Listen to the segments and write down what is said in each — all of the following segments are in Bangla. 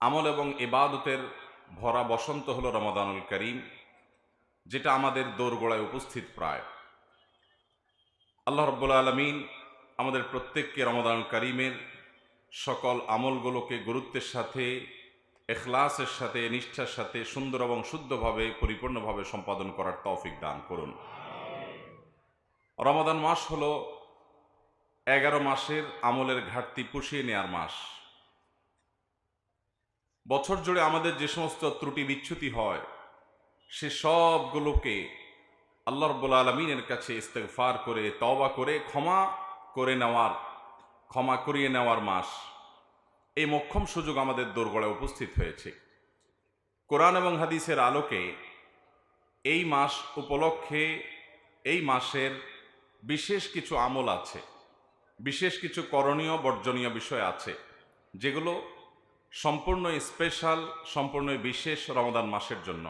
আমল এবং ইবাদতের ভরা বসন্ত হলো রমাদানুল করিম, যেটা আমাদের দোরগোড়ায় উপস্থিত প্রায়। আল্লাহ রাব্বুল আলামিন আমাদের প্রত্যেককে রমাদানুল করিমের সকল আমলগুলোকে গুরুত্বের সাথে, ইখলাসের সাথে, নিষ্ঠার সাথে সুন্দর এবং শুদ্ধভাবে পরিপূর্ণভাবে সম্পাদন করার তৌফিক দান করুন। রমাদান মাস হলো 11 মাসের আমলের ঘাটতি পুষিয়ে নেয়ার মাস। বছর জুড়ে আমাদের যে সমস্ত ত্রুটি বিচ্যুতি হয়, সে সবগুলোকে আল্লাহ রাব্বুল আলামিনের কাছে ইস্তেগফার করে, তওবা করে ক্ষমা করিয়ে নেওয়ার মাস। এই মোক্ষম সুযোগ আমাদের দোরগোড়ায় উপস্থিত হয়েছে। কোরআন এবং হাদিসের আলোকে এই মাস উপলক্ষে এই মাসের বিশেষ কিছু আমল আছে, বিশেষ কিছু করণীয় বর্জনীয় বিষয় আছে, যেগুলো সম্পূর্ণ স্পেশাল, সম্পূর্ণ বিশেষ রমাদান মাসের জন্য।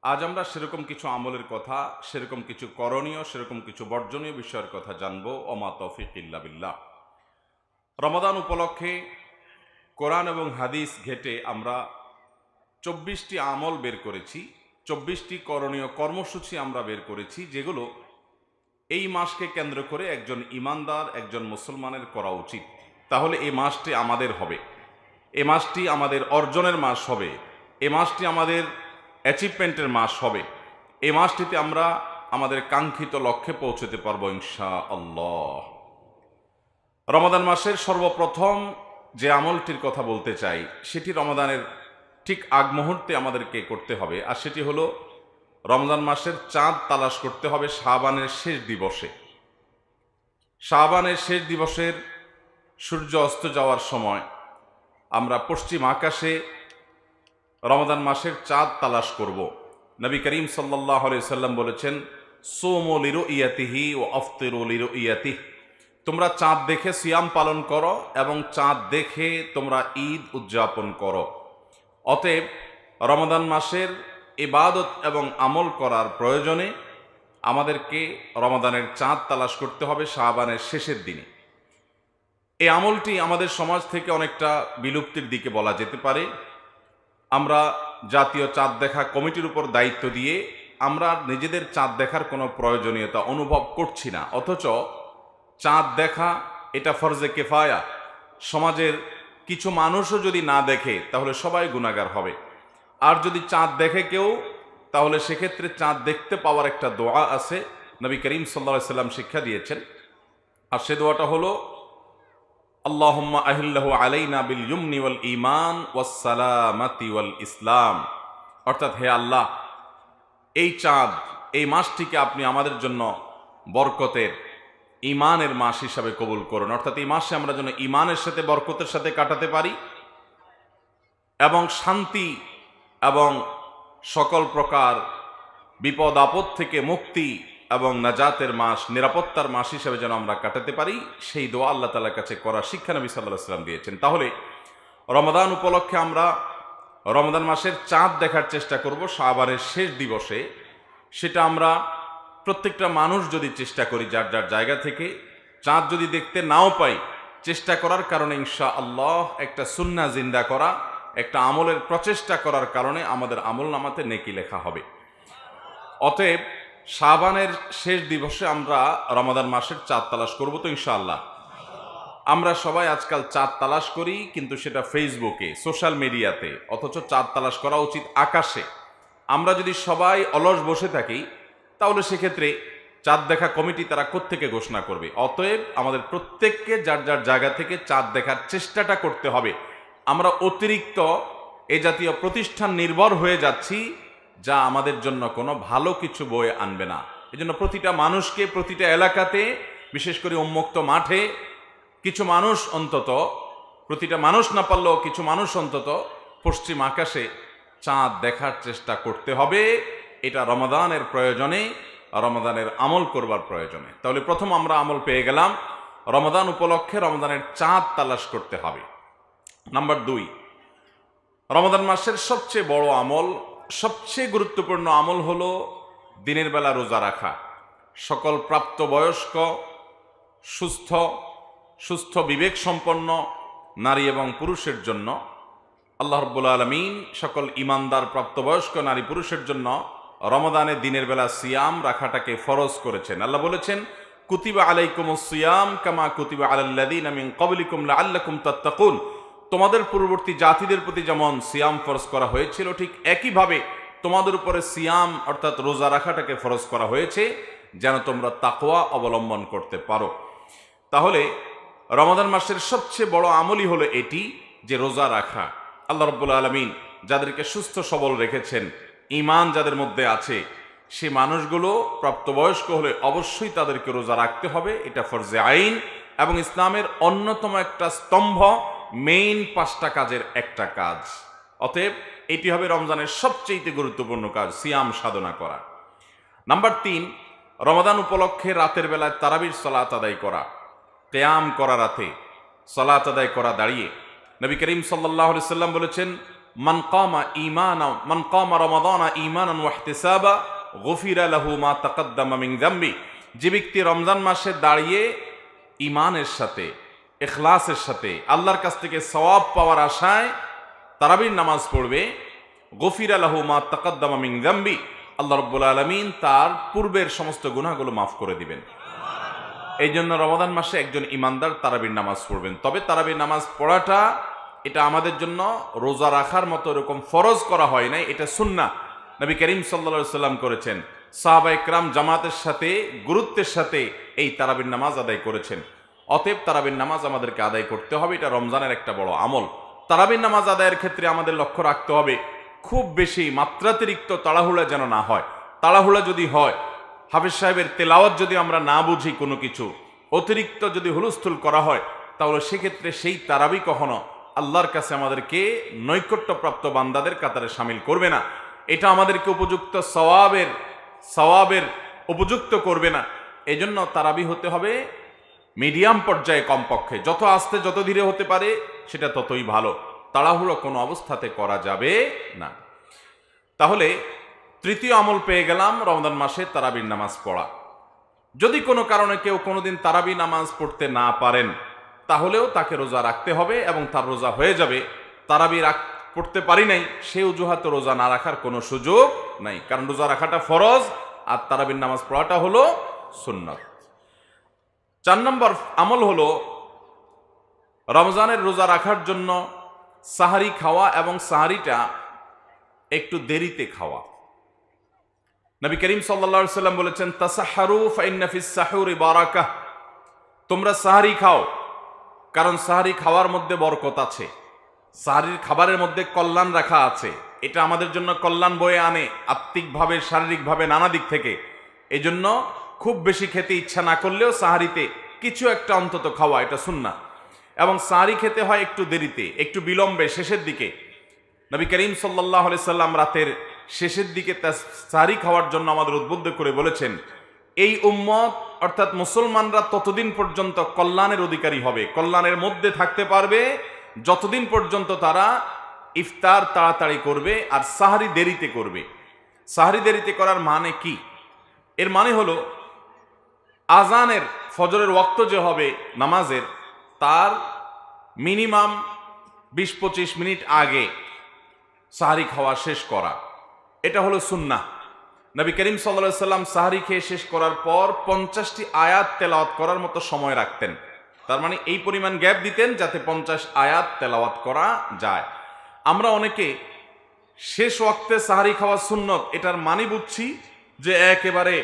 আজ আমরা সেরকম কিছু আমলের কথা, সেরকম কিছু করণীয়, সেরকম কিছু বর্জনীয় বিষয়ের কথা জানবো। ওমা তৌফিক ইল্লা বিল্লাহ। রমাদান উপলক্ষে কোরআন এবং হাদিস ঘেটে আমরা 24টি আমল বের করেছি, 24টি করণীয় কর্মসূচি আমরা বের করেছি, যেগুলো এই মাসকে কেন্দ্র করে একজন ইমানদার, একজন মুসলমানের করা উচিত। তাহলে এই মাসটি আমাদের হবে, এই মাসটি আমাদের অর্জনের মাস হবে, এই মাসটি আমাদের অ্যাচিভমেন্টের মাস হবে, এই মাসটিতে আমরা আমাদের কাঙ্ক্ষিত লক্ষ্যে পৌঁছতে পারবো ইনশাআল্লাহ। রমাদান মাসের সর্বপ্রথম যে আমলটির কথা বলতে চাই, সেটি রমাদানের ঠিক আগ মুহূর্তে আমাদেরকে করতে হবে, আর সেটি হলো রমজান মাসের চাঁদ তালাশ করতে হবে শাবানের শেষ দিবসে। শাবানের শেষ দিবসের সূর্য অস্ত যাওয়ার সময় আমরা পশ্চিম আকাশে রমাদান মাসের চাঁদ তালাশ করব। নবী করিম সাল্লাল্লাহু আলাইহি সাল্লাম বলেছেন, সুমু লিরুইয়াতিহি ওয়া আফতিরু লিরুইয়াতিহি, তোমরা চাঁদ দেখে সিয়াম পালন করো এবং চাঁদ দেখে তোমরা ঈদ উদযাপন করো। অতএব রমাদান মাসের ইবাদত এবং আমল করার প্রয়োজনে আমাদেরকে রমাদানের চাঁদ তালাশ করতে হবে শাবানের শেষের দিনে। এই আমলটি আমাদের সমাজ থেকে অনেকটা বিলুপ্তির দিকে বলা যেতে পারে। আমরা জাতীয় চাঁদ দেখা কমিটির উপর দায়িত্ব দিয়ে আমরা নিজেদের চাঁদ দেখার কোনো প্রয়োজনীয়তা অনুভব করছি না, অথচ চাঁদ দেখা এটা ফরজে কিফায়া। সমাজের কিছু মানুষও যদি না দেখে তাহলে সবাই গুনাহগার হবে, আর যদি চাঁদ দেখে কেউ, তাহলে সেক্ষেত্রে চাঁদ দেখতে পাওয়ার একটা দোয়া আছে, নবী করিম সাল্লাল্লাহু আলাইহি সাল্লাম শিক্ষা দিয়েছেন। আর সে দোয়াটা হলো, আল্লাহুম্মা আহিল্লাহু আলাইনা বিল ইয়ুমনি ওয়াল ঈমান ওয়াস সালামাতি ওয়াল ইসলাম। অর্থাৎ, হে আল্লাহ, এই চাঁদ, এই মাসটিকে আপনি আমাদের জন্য বরকতের, ঈমানের মাস হিসাবে কবুল করুন। অর্থাৎ এই মাসে আমরা যেন ঈমানের সাথে, বরকতের সাথে কাটাতে পারি এবং শান্তি এবং সকল প্রকার বিপদ আপদ থেকে মুক্তি এবং নাজাতের মাস, নিরাপত্তার মাস হিসেবে যেন আমরা কাটাতে পারি, সেই দোয়া আল্লাহ তাআলার কাছে করার শিক্ষা নবী সাল্লাল্লাহু আলাইহি ওয়াসাল্লাম দিয়েছেন। তাহলে রমাদান উপলক্ষে আমরা রমাদান মাসের চাঁদ দেখার চেষ্টা করব শাবানের শেষ দিবসে। সেটা আমরা প্রত্যেকটা মানুষ যদি চেষ্টা করি যার যার জায়গা থেকে, চাঁদ যদি দেখতে নাও পাই, চেষ্টা করার কারণে ইনশাআল্লাহ একটা সুন্নাহ জিন্দা করা, একটা আমলের প্রচেষ্টা করার কারণে আমাদের আমল নামাতে নেকি লেখা হবে। অতএব শাবানের শেষ দিবসে আমরা রমাদান মাসের চাঁদ তালাশ করব তো ইনশাআল্লাহ। আমরা সবাই আজকাল চাঁদ তালাশ করি, কিন্তু সেটা ফেসবুকে, সোশ্যাল মিডিয়াতে, অথচ চাঁদ তালাশ করা উচিত আকাশে। আমরা যদি সবাই অলস বসে থাকি, তাহলে সেক্ষেত্রে চাঁদ দেখা কমিটি তারা কোত্থেকে ঘোষণা করবে? অতএব আমাদের প্রত্যেককে যার যার জায়গা থেকে চাঁদ দেখার চেষ্টাটা করতে হবে। আমরা অতিরিক্ত এ জাতীয় প্রতিষ্ঠান নির্ভর হয়ে যাচ্ছি, যা আমাদের জন্য কোনো ভালো কিছু বয়ে আনবে না। এজন্য প্রতিটা মানুষকে, প্রতিটা এলাকাতে, বিশেষ করে উন্মুক্ত মাঠে কিছু মানুষ অন্তত, প্রতিটা মানুষ না পারলেও কিছু মানুষ অন্তত পশ্চিম আকাশে চাঁদ দেখার চেষ্টা করতে হবে। এটা রমাদানের প্রয়োজনে, রমাদানের আমল করবার প্রয়োজনে। তাহলে প্রথম আমরা আমল পেয়ে গেলাম, রমাদান উপলক্ষে রমাদানের চাঁদ তালাশ করতে হবে। নাম্বার 2, রমাদান মাসের সবচেয়ে বড় আমল, সবচেয়ে গুরুত্বপূর্ণ আমল হলো দিনের বেলা রোজা রাখা। সকল প্রাপ্তবয়স্ক, সুস্থ বিবেক সম্পন্ন নারী এবং পুরুষের জন্য আল্লাহ রাব্বুল আলামিন সকল ঈমানদার প্রাপ্তবয়স্ক নারী পুরুষের জন্য রমাদানের দিনের বেলা সিয়াম রাখাটাকে ফরজ করেছেন। আল্লাহ বলেছেন, কুতিবা আলাইকুমুস সিয়াম কামা কুতিবা আলাল্লাযীনা মিন ক্বাবলিকুম লাআল্লাকুম তাত্তাকুন। তোমাদের পূর্ববর্তী জাতিদের প্রতি যেমন সিয়াম ফরজ করা হয়েছিল, ঠিক একইভাবে তোমাদের উপরে সিয়াম অর্থাৎ রোজা রাখাটাকে ফরজ করা হয়েছে, যেন তোমরা তাকওয়া অবলম্বন করতে পারো। তাহলে রমাদান মাসের সবচেয়ে বড় আমলই হলো এটি, যে রোজা রাখা। আল্লাহ রাব্বুল আলামিন যাদেরকে সুস্থ সবল রেখেছেন, ঈমান যাদের মধ্যে আছে, সে মানুষগুলো প্রাপ্তবয়স্ক হলে অবশ্যই তাদেরকে রোজা রাখতে হবে। এটা ফরজে আইন এবং ইসলামের অন্যতম একটা স্তম্ভ, মেইন 5টা কাজের একটা কাজ। অতএব এটি হবে রমজানের সবচেয়ে গুরুত্বপূর্ণ কাজ, সিয়াম সাধনা করা। নাম্বার 3, রমাদান উপলক্ষে রাতের বেলায় তারাবির সালাত আদায় করা, কিয়াম করা, রাতে সালাত আদায় করা দাঁড়িয়ে। নবী করিম সাল্লাল্লাহু আলাইহি সাল্লাম বলেছেন, মান কামা রমাদানা ঈমানান ওয়া ইহতিসাবা গুফিরা লাহু মা তাকাদ্দামা মিন যামবি। যে ব্যক্তি রমজান মাসে দাঁড়িয়ে ঈমানের সাথে, ইখলাসের সাথে, আল্লাহর কাছ থেকে সওয়াব পাওয়ার আশায় তারাবির নামাজ পড়বে, গুফিরা লাহু মা তাকাদ্দামা মিন যামবি, আল্লাহ রাব্বুল আলামিন তার পূর্বের সমস্ত গুনাহগুলো মাফ করে দিবেন। এই জন্য রমাদান মাসে একজন ইমানদার তারাবির নামাজ পড়বেন। তবে তারাবির নামাজ পড়াটা এটা আমাদের জন্য রোজা রাখার মতো এরকম ফরজ করা হয় নাই, এটা সুন্নাহ। নবী করিম সাল্লাল্লাহু আলাইহি সাল্লাম করেছেন, সাহাবায়ে কেরাম জামাতের সাথে, গুরুত্বের সাথে এই তারাবির নামাজ আদায় করেছেন। অতএব তারাবির নামাজ আমাদেরকে আদায় করতে হবে, এটা রমজানের একটা বড় আমল। তারাবির নামাজ আদায়ের ক্ষেত্রে আমাদের লক্ষ্য রাখতে হবে, খুব বেশি মাত্রাতিরিক্ত তাড়াহুড়া যেন না হয়। তাড়াহুড়া যদি হয়, হাফেজ সাহেবের তেলাওয়াত যদি আমরা না বুঝি, কোনো কিছু অতিরিক্ত যদি হুলস্থুল করা হয়, তাহলে সেক্ষেত্রে সেই তারাবি কখনো আল্লাহর কাছে আমাদেরকে নৈকট্যপ্রাপ্ত বান্দাদের কাতারে শামিল করবে না। এটা আমাদেরকে উপযুক্ত সওয়াবের উপযুক্ত করবে না। এই জন্য তারাবি হতে হবে মিডিয়াম পর্যায়ে, কমপক্ষে যত আস্তে যত ধীরে হতে পারে সেটা ততই ভালো। তাড়াহুড়ো কোনো অবস্থাতে করা যাবে না। তাহলে তৃতীয় আমল পেয়ে গেলাম, রমজান মাসে তারাবির নামাজ পড়া। যদি কোনো কারণে কেউ কোনোদিন তারাবি নামাজ পড়তে না পারেন, তাহলেও তাকে রোজা রাখতে হবে এবং তার রোজা হয়ে যাবে। তারাবি পড়তে পারি নাই, সে অজুহাতে রোজা না রাখার কোনো সুযোগ নাই, কারণ রোজা রাখাটা ফরজ আর তারাবির নামাজ পড়াটা হলো সুন্নাত। 4 নম্বর আমল হলো রমজানের রোজা রাখার জন্য সাহারি খাওয়া, এবং সাহারিটা একটু দেরিতে খাওয়া। নবী করিম সাল্লাল্লাহু আলাইহি সাল্লাম বলেছেন, তাসাহহারু ফাইন্না ফিস সাহুরি বারাকাহ। তোমরা সাহারি খাও, কারণ সাহারি খাওয়ার মধ্যে বরকত আছে, সাহারির খাবারের মধ্যে কল্যাণ রাখা আছে। এটা আমাদের জন্য কল্যাণ বয়ে আনে, আত্মিকভাবে, শারীরিকভাবে, নানা দিক থেকে। এই জন্য খুব বেশি খেতে ইচ্ছা না করলেও সাহারিতে কিছু একটা অন্তত খাওয়া, এটা সুন্নাহ। এবং সাহারি খেতে হয় একটু দেরিতে, একটু বিলম্বে, শেষের দিকে। নবী করিম সাল্লাল্লাহু আলাইহি সাল্লাম রাতের শেষের দিকে সাহারি খাওয়ার জন্য আমাদের উদ্বুদ্ধ করে বলেছেন, এই উম্মত অর্থাৎ মুসলমানরা ততদিন পর্যন্ত কল্যাণের অধিকারী হবে, কল্যাণের মধ্যে থাকতে পারবে, যতদিন পর্যন্ত তারা ইফতার তাড়াতাড়ি করবে আর সাহারি দেরিতে করবে। সাহারি দেরিতে করার মানে কি? এর মানে হলো আজানের, ফজরের ওয়াক্ত যে হবে নামাজের, তার মিনিমাম 20-25 মিনিট আগে সাহারি খাওয়া শেষ করা, এটা হলো সুন্নাহ। নবী করিম সাল্লাল্লাহু আলাইহি সাল্লাম সাহারি খেয়ে শেষ করার পর 50টি আয়াত তেলাওয়াত করার মতো সময় রাখতেন। তার মানে এই পরিমাণ গ্যাপ দিতেন যাতে 50 আয়াত তেলাওয়াত করা যায়। আমরা অনেকে শেষ ওয়াক্তে সাহারি খাওয়া সুন্নত, এটার মানে বুঝছি যে একেবারে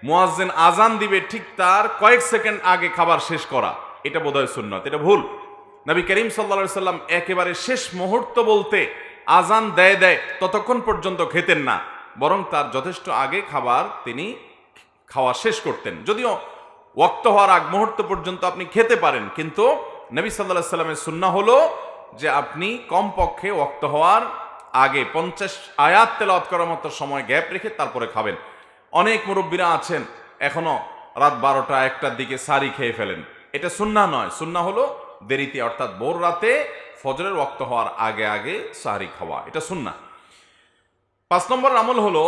মুয়াজ্জিন আজান দিবে ঠিক তার কয়েক সেকেন্ড আগে খাবার শেষ করা, এটা বোধহয় সুন্নত। এটা ভুল। নবী করিম সাল্লাল্লাহু আলাইহি সাল্লাম একেবারে শেষ মুহূর্ত বলতে আজান দেয় ততক্ষণ পর্যন্ত খেতেন না, বরং তার যথেষ্ট আগে খাবার তিনি খাওয়া শেষ করতেন। যদিও ওয়াক্ত হওয়ার আগ মুহূর্ত পর্যন্ত আপনি খেতে পারেন, কিন্তু নবী সাল্লাল্লাহু আলাইহি সাল্লামের সুন্নাহ হলো যে আপনি কমপক্ষে ওয়াক্ত হওয়ার আগে 50 আয়াত তেলাওয়াত করার মতো সময় গ্যাপ রেখে তারপরে খাবেন। অনেক মুরব্বীরা আছেন এখনো রাত 12টা-1টার দিকে সাহারি খেয়ে ফেলেন, এটা সুন্নাহ নয়। সুন্নাহ হলো দেরিতে, অর্থাৎ ভোর রাতে ফজরের ওয়াক্ত হওয়ার আগে আগে সাহারি খাওয়া, এটা সুন্নাহ। 5 নম্বর আমল হলো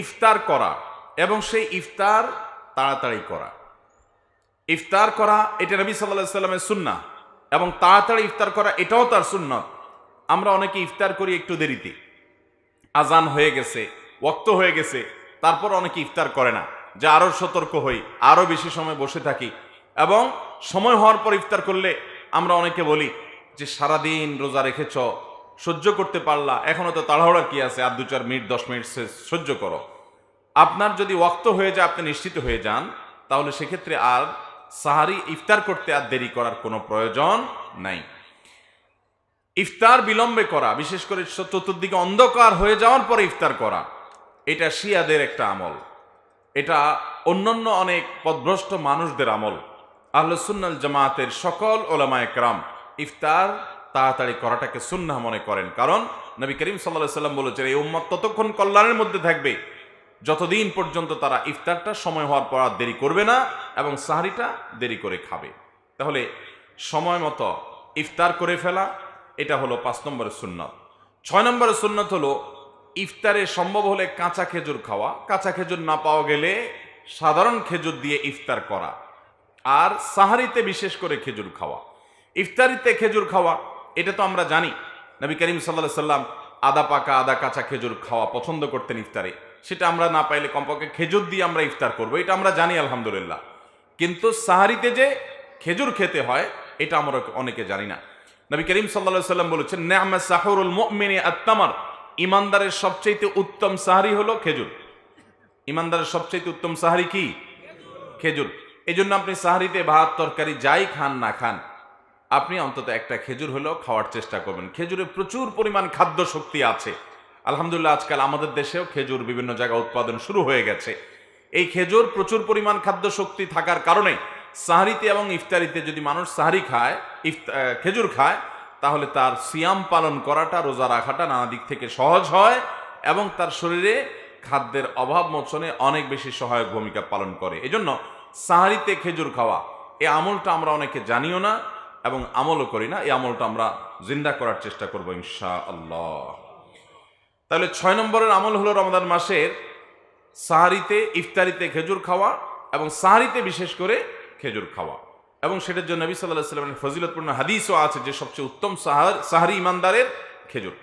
ইফতার করা, এবং সেই ইফতার তাড়াতাড়ি করা। ইফতার করা এটা নবী সাল্লাল্লাহু আলাইহি সাল্লামের সুন্নাহ, এবং তাড়াতাড়ি ইফতার করা এটাও তার সুন্নাত। আমরা অনেকে ইফতার করি একটু দেরিতে, আজান হয়ে গেছে, ওয়াক্ত হয়ে গেছে, তারপর অনেকে ইফতার করে না, যে আরো সতর্ক হই, আরো বেশি সময় বসে থাকি। এবং সময় হওয়ার পর ইফতার করলে আমরা অনেকে বলি যে সারাদিন রোজা রেখেছ, সহ্য করতে পারলা, এখনো তো তাড়াহুড়া কি আছে, আর 2-4 মিনিট 10 মিনিট সহ্য করো। আপনার যদি ওয়াক্ত হয়ে যায়, আপনি নিশ্চিত হয়ে যান, তাহলে সেক্ষেত্রে আর সাহারি ইফতার করতে আর দেরি করার কোনো প্রয়োজন নাই। ইফতার বিলম্বে করা, বিশেষ করে চতুর্দিকে অন্ধকার হয়ে যাওয়ার পরে ইফতার করা, এটা শিয়াদের একটা আমল, এটা অন্যান্য অনেক পথভ্রষ্ট মানুষদের আমল। আহলে সুন্নাল জামাতের সকল ওলামায়ে কেরাম ইফতার তাড়াতাড়ি করাটাকে সুন্নাহ মনে করেন, কারণ নবী করিম সাল্লাল্লাহু আলাইহি ওয়াসাল্লাম বলেছেন এই উম্মত ততক্ষণ কল্যাণের মধ্যে থাকবে যতদিন পর্যন্ত তারা ইফতারটা সময় হওয়ার পর আর দেরি করবে না এবং সাহরিটা দেরি করে খাবে। তাহলে সময় মতো ইফতার করে ফেলা, এটা হলো 5 নম্বরের সুন্নত। 6 নম্বরের সুন্নত হলো ইফতারে সম্ভব হলে কাঁচা খেজুর খাওয়া, কাঁচা খেজুর না পাওয়া গেলে সাধারণ খেজুর দিয়ে ইফতার করা, আর সাহারিতে বিশেষ করে খেজুর খাওয়া। ইফতারিতে খেজুর খাওয়া এটা তো আমরা জানি, নবী করিম সাল্লাল্লাহু আলাইহি সাল্লাম আদা পাকা আদা কাঁচা খেজুর খাওয়া পছন্দ করতেন ইফতারে, সেটা আমরা না পাইলে কমপক্ষে খেজুর দিয়ে আমরা ইফতার করব, এটা আমরা জানি আলহামদুলিল্লাহ। কিন্তু সাহারিতে যে খেজুর খেতে হয় এটা আমরা অনেকে জানি না। নবী করিম সাল্লাল্লাহু আলাইহি সাল্লাম বলেছেন নি'মা সাহুরুল মুমিনি আত-তামার, ইমানদারের সবচেয়ে উত্তম সাহারি হলো খেজুর। ইমানদারের সবচেয়ে উত্তম সাহারি কি? খেজুর। এই জন্য আপনি সাহারিতে ভাত তরকারি যাই খান না খান, আপনি অন্তত একটা খেজুর হলেও খাওয়ার চেষ্টা করবেন। খেজুরে প্রচুর পরিমাণ খাদ্য শক্তি আছে। আলহামদুলিল্লাহ আজকাল আমাদের দেশেও খেজুর বিভিন্ন জায়গায় উৎপাদন শুরু হয়ে গেছে। এই খেজুর প্রচুর পরিমাণ খাদ্য শক্তি থাকার কারণে সাহারিতে এবং ইফতারিতে যদি মানুষ সাহারি খায়, খেজুর খায়, তাহলে তার সিয়াম পালন করাটা, রোজা রাখাটা নানা দিক থেকে সহজ হয় এবং তার শরীরে খাদ্যের অভাব মোচনে অনেক বেশি সহায়ক ভূমিকা পালন করে। এজন্য সাহারিতে খেজুর খাওয়া এই আমলটা আমরা অনেকে জানিও না এবং আমলও করি না। এই আমলটা আমরা জিন্দা করার চেষ্টা করবো ইনশাআল্লাহ। তাহলে 6 নম্বরের আমল হলো রমাদান মাসের সাহারিতে ইফতারিতে খেজুর খাওয়া এবং সাহারিতে বিশেষ করে খেজুর খাওয়া, এবং সেটার জন্য নবী সাল্লাল্লাহু আলাইহি ওয়াসাল্লামের ফজিলতপূর্ণ হাদিসও আছে যে সবচেয়ে উত্তম সাহারি ইমানদারের খেজুর।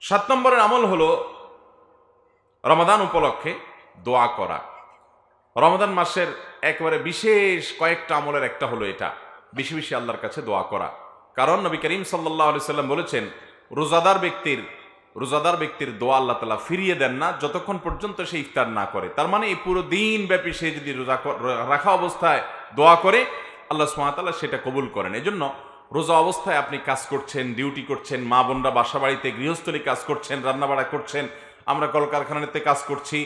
7 নম্বরের আমল হলো রমাদান উপলক্ষে দোয়া করা। রমাদান মাসের একেবারে বিশেষ কয়েকটা আমলের একটা হলো এটা, বেশি বেশি আল্লাহর কাছে দোয়া করা। কারণ নবী করিম সাল্লাল্লাহু আলাইহি ওয়াসাল্লাম বলেছেন রোজাদার ব্যক্তির দোয়া আল্লাহ তাআলা ফিরিয়ে দেন না যতক্ষণ পর্যন্ত সে ইফতার না করে। তার মানে এই পুরো দিন ব্যাপী সে যদি রোজা রাখা অবস্থায় দোয়া করে, আল্লাহ সুবহানাহু ওয়া তাআলা সেটা কবুল করেন। এজন্য রোজা অবস্থায় আপনি কাজ করছেন, ডিউটি করছেন, মা বোনরা বাসা বাড়িতে গৃহস্থলী কাজ করছেন, রান্নাবাড়া করছেন, আমরা কলকারখানাতে কাজ করছি,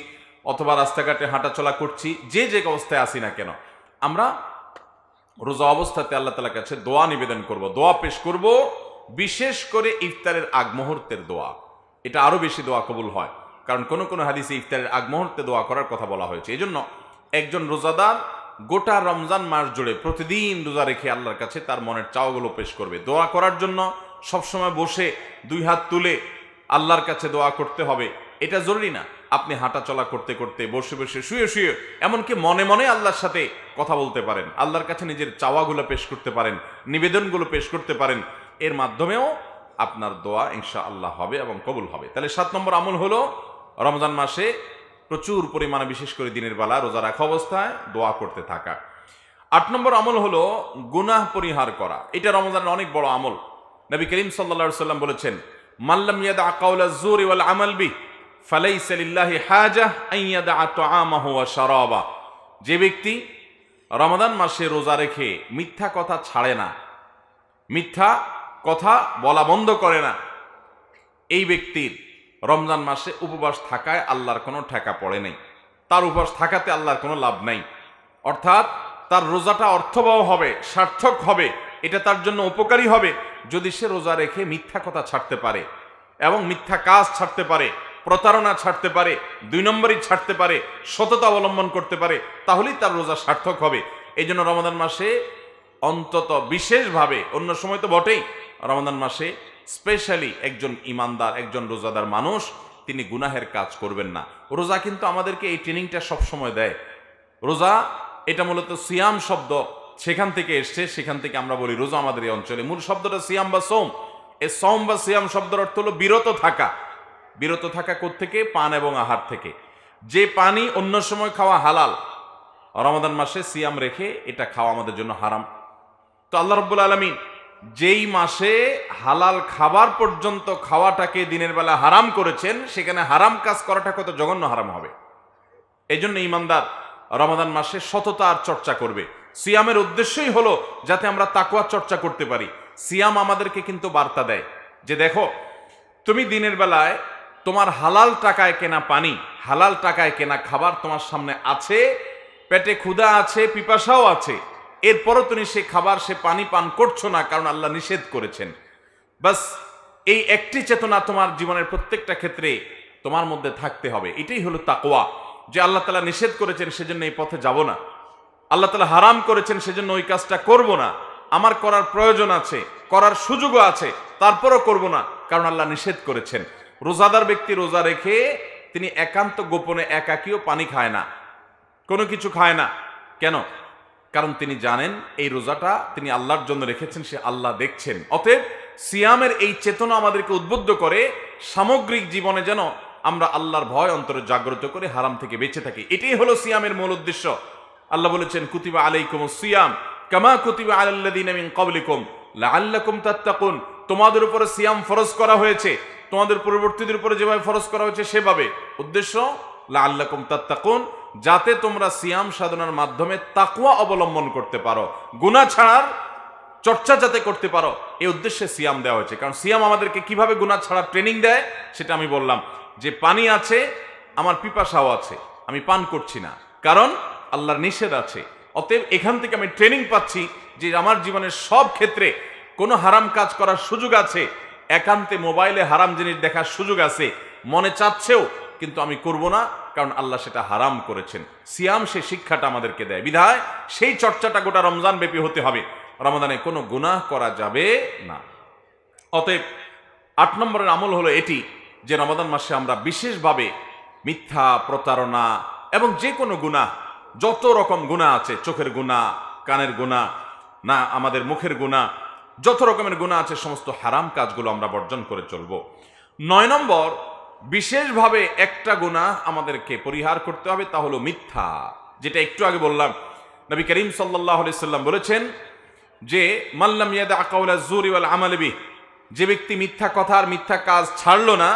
অথবা রাস্তাঘাটে হাঁটাচলা করছি, যে অবস্থায় আসি না কেন, আমরা রোজা অবস্থাতে আল্লাহ তাআলার কাছে দোয়া নিবেদন করব, দোয়া পেশ করব। বিশেষ করে ইফতারের আগ মুহূর্তের দোয়া, এটা আরো বেশি দোয়া কবুল হয়, কারণ কোন কোন হাদিসে ইফতারের আগ মুহূর্তে দোয়া করার কথা বলা হয়েছে। এই জন্য একজন রোজাদার গোটা রমজান মাস জুড়ে প্রতিদিন রোজা রেখে আল্লাহর কাছে তার মনের চাওয়াগুলো পেশ করবে। দোয়া করার জন্য সবসময় বসে 2 হাত তুলে আল্লাহর কাছে দোয়া করতে হবে এটা জরুরি না। আপনি হাঁটা চলা করতে করতে, বসে বসে, শুয়ে শুয়ে, এমনকি মনে মনে আল্লাহর সাথে কথা বলতে পারেন, আল্লাহর কাছে নিজের চাওয়াগুলো পেশ করতে পারেন, নিবেদনগুলো পেশ করতে পারেন। এর মাধ্যমেও আপনার দোয়া ইনশাআল্লাহ হবে এবং কবুল হবে। তাহলে 7 নম্বর আমল হলো রমজান মাসে প্রচুর পরিমাণে, বিশেষ করে দিনের বেলা রোজা রাখা অবস্থায় দোয়া করতে থাকা। 8 নম্বর আমল হলো গুনাহ পরিহার করা। এটা রমজানের অনেক বড় আমল। নবী করিম সাল্লাল্লাহু আলাইহি ওয়াসাল্লাম বলেছেন মাল্লাম ইয়াদা কাওলা যুরি ওয়াল আমাল বি ফালাইসা লিল্লাহি হাজাহ আন ইয়াদা তাআমাহু ওয়া শারাবা। যে ব্যক্তি রমজান মাসে রোজা রেখে মিথ্যা কথা ছাড়ে না, মিথ্যা কথা বলা বন্ধ করে না, এই ব্যক্তির রমজান মাসে উপবাস থাকায় আল্লাহর কোনো ঠেকা পড়ে নাই, তার উপবাস থাকাতে আল্লাহর কোনো লাভ নাই। অর্থাৎ তার রোজাটা অর্থবহ হবে, সার্থক হবে, এটা তার জন্য উপকারী হবে যদি সে রোজা রেখে মিথ্যা কথা ছাড়তে পারে এবং মিথ্যা কাজ ছাড়তে পারে, প্রতারণা ছাড়তে পারে, 2 নম্বরই ছাড়তে পারে, সততা অবলম্বন করতে পারে, তাহলেই তার রোজা সার্থক হবে। এই জন্য রমাদান মাসে অন্তত বিশেষভাবে, অন্য সময় তো বটেই, রমাদান মাসে স্পেশালি একজন ইমানদার, একজন রোজাদার মানুষ তিনি গুনাহের কাজ করবেন না। রোজা কিন্তু আমাদেরকে এই ট্রেনিংটা সবসময় দেয়। রোজা এটা মূলত সিয়াম শব্দ সেখান থেকে এসছে, সেখান থেকে আমরা বলি রোজা। আমাদের এই অঞ্চলে মূল শব্দটা সিয়াম বা সোম, এই সওম বা সিয়াম শব্দের অর্থ হলো বিরত থাকা। বিরত থাকা কোত্থেকে? পান এবং আহার থেকে। যে পানি অন্য সময় খাওয়া হালাল, রমাদান মাসে সিয়াম রেখে এটা খাওয়া আমাদের জন্য হারাম। তো আল্লাহ রাব্বুল আলামিন যেই মাসে হালাল খাবার পর্যন্ত খাওয়াটাকে দিনের বেলা হারাম করেছেন, সেখানে হারাম কাজ করাটা কত জঘন্য হারাম হবে। এই জন্য ইমানদার রমাদান মাসে সততা আর চর্চা করবে। সিয়ামের উদ্দেশ্যই হলো যাতে আমরা তাকওয়া চর্চা করতে পারি। সিয়াম আমাদেরকে কিন্তু বার্তা দেয় যে দেখো, তুমি দিনের বেলায় তোমার হালাল টাকায় কেনা পানি, হালাল টাকায় কেনা খাবার তোমার সামনে আছে, পেটে ক্ষুধা আছে, পিপাসাও আছে, এরপরও তুমি সে খাবার সে পানি পান করছো না, কারণ আল্লাহ নিষেধ করেছেন। বাস এই একটি চেতনা তোমার জীবনের প্রত্যেকটা ক্ষেত্রে তোমার মধ্যে থাকতে হবে। এটাই হলো তাকওয়া, যে আল্লাহ তাআলা নিষেধ করেছেন সেজন্য এই পথে যাব না, আল্লাহ তাআলা হারাম করেছেন সেজন্য ওই কাজটা করব না, আমার করার প্রয়োজন আছে, করার সুযোগও আছে, তারপরও করব না, কারণ আল্লাহ নিষেধ করেছেন। রোজাদার ব্যক্তি রোজা রেখে তিনি একান্ত গোপনে একাকীও পানি খায় না, কোনো কিছু খায় না। কেন? কারণ তিনি জানেন এই রোজাটা তিনি আল্লাহর জন্য রেখেছেন, সে আল্লাহ দেখছেন। অতএব সিয়ামের এই চেতনা আমাদেরকে উদ্বুদ্ধ করে সামগ্রিক জীবনে যেন আমরা আল্লাহর ভয় অন্তরে জাগ্রত করে হারাম থেকে বেঁচে থাকি। এটাই হলো সিয়ামের মূল উদ্দেশ্য। আল্লাহ বলেছেন, কুতিবা আলাইকুমুস সিয়াম কামা কুতিবা আলাল্লাযিনা মিন ক্বাবলিকুম লাআল্লাকুম তাত্তাকুন। তোমাদের উপরে সিয়াম ফরজ করা হয়েছে, তোমাদের পূর্ববর্তীদের উপরে যেভাবে ফরজ করা হয়েছে সেভাবে। উদ্দেশ্য লাআল্লাকুম তাত্তাকুন, যাতে তোমরা সিয়াম সাধনার মাধ্যমে তাকওয়া অবলম্বন করতে পারো, গুনাহ ছাড়ার চর্চা যাতে করতে পারো, এই উদ্দেশ্যে সিয়াম দেওয়া হয়েছে। কারণ সিয়াম আমাদেরকে কিভাবে গুনাহ ছাড়ার ট্রেনিং দেয় সেটা আমি বললাম, যে পানি আছে, আমার পিপাসাও আছে, আমি পান করছি না, কারণ আল্লাহর নিষেধ আছে। অতএব এখান থেকে আমি ট্রেনিং পাচ্ছি যে আমার জীবনের সব ক্ষেত্রে কোনো হারাম কাজ করার সুযোগ আছে, একান্তে মোবাইলে হারাম জিনিস দেখার সুযোগ আছে, মনে চাচ্ছেও কিন্তু আমি করব না, কারণ আল্লাহ সেটা হারাম করেছেন। সিয়াম সেই শিক্ষাটা আমাদেরকে দেয়, বিধায় সেই চর্চাটা গোটা রমজান ব্যাপী হতে হবে। রমাদানে কোনো গুনাহ করা যাবে না। অতএব 8 নম্বরের আমল হলো এটি, যে রমাদান মাসে আমরা বিশেষভাবে মিথ্যা, প্রতারণা এবং যে কোনো গুনাহ, যত রকম গুনাহ আছে, চোখের গুনাহ, কানের গুনাহ, না আমাদের মুখের গুনাহ, যত রকমের গুনাহ আছে, সমস্ত হারাম কাজগুলো আমরা বর্জন করে চলব। 9 নম্বর, বিশেষভাবে একটা গুনাহ আমাদেরকে পরিহার করতে হবে, তা হলো মিথ্যা। যেটা একটু আগে বললাম, নবী করিম সাল্লাল্লাহু আলাইহি সাল্লাম বলেছেন যে মাল্লাম ইয়াদা কাওলা যুরি ওয়াল আমাল বিহি, যে ব্যক্তি মিথ্যা কথা আর মিথ্যা কাজ ছাড়লো না,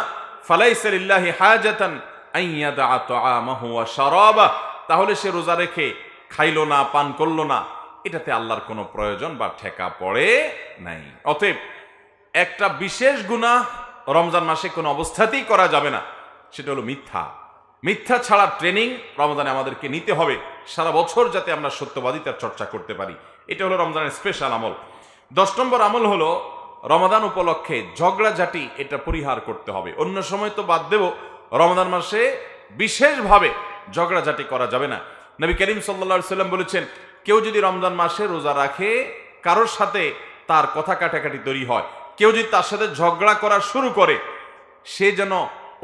ফালাইসা লিল্লাহি হাজাতান আন ইয়াদা তাআমাহু ওয়া শারাবাহু, তাহলে সে রোজা রেখে খাইলো না, পান করলো না, এটাতে আল্লাহর কোনো প্রয়োজন বা ঠেকা পড়ে নাই। অতএব একটা বিশেষ গুনাহ রমজান মাসে কোনো অবস্থাতেই করা যাবে না, সেটা হলো মিথ্যা। মিথ্যা ছাড়া ট্রেনিং রমজানে আমাদেরকে নিতে হবে, সারা বছর যাতে আমরা সত্যবাদিতার চর্চা করতে পারি। এটা হলো রমজানের স্পেশাল আমল। 10 নম্বর আমল হলো রমাদান উপলক্ষে ঝগড়াঝাটি, এটা পরিহার করতে হবে। অন্য সময় তো বাদ দেব, রমাদান মাসে বিশেষভাবে ঝগড়াঝাটি করা যাবে না। নবী করিম সাল্লাল্লাহু আলাইহি সাল্লাম বলেছেন, কেউ যদি রমজান মাসে রোজা রাখে, কারোর সাথে তার কথা কাটাকাটি তৈরি হয়, কেউ যদি তার সাথে ঝগড়া করা শুরু করে, সে যেন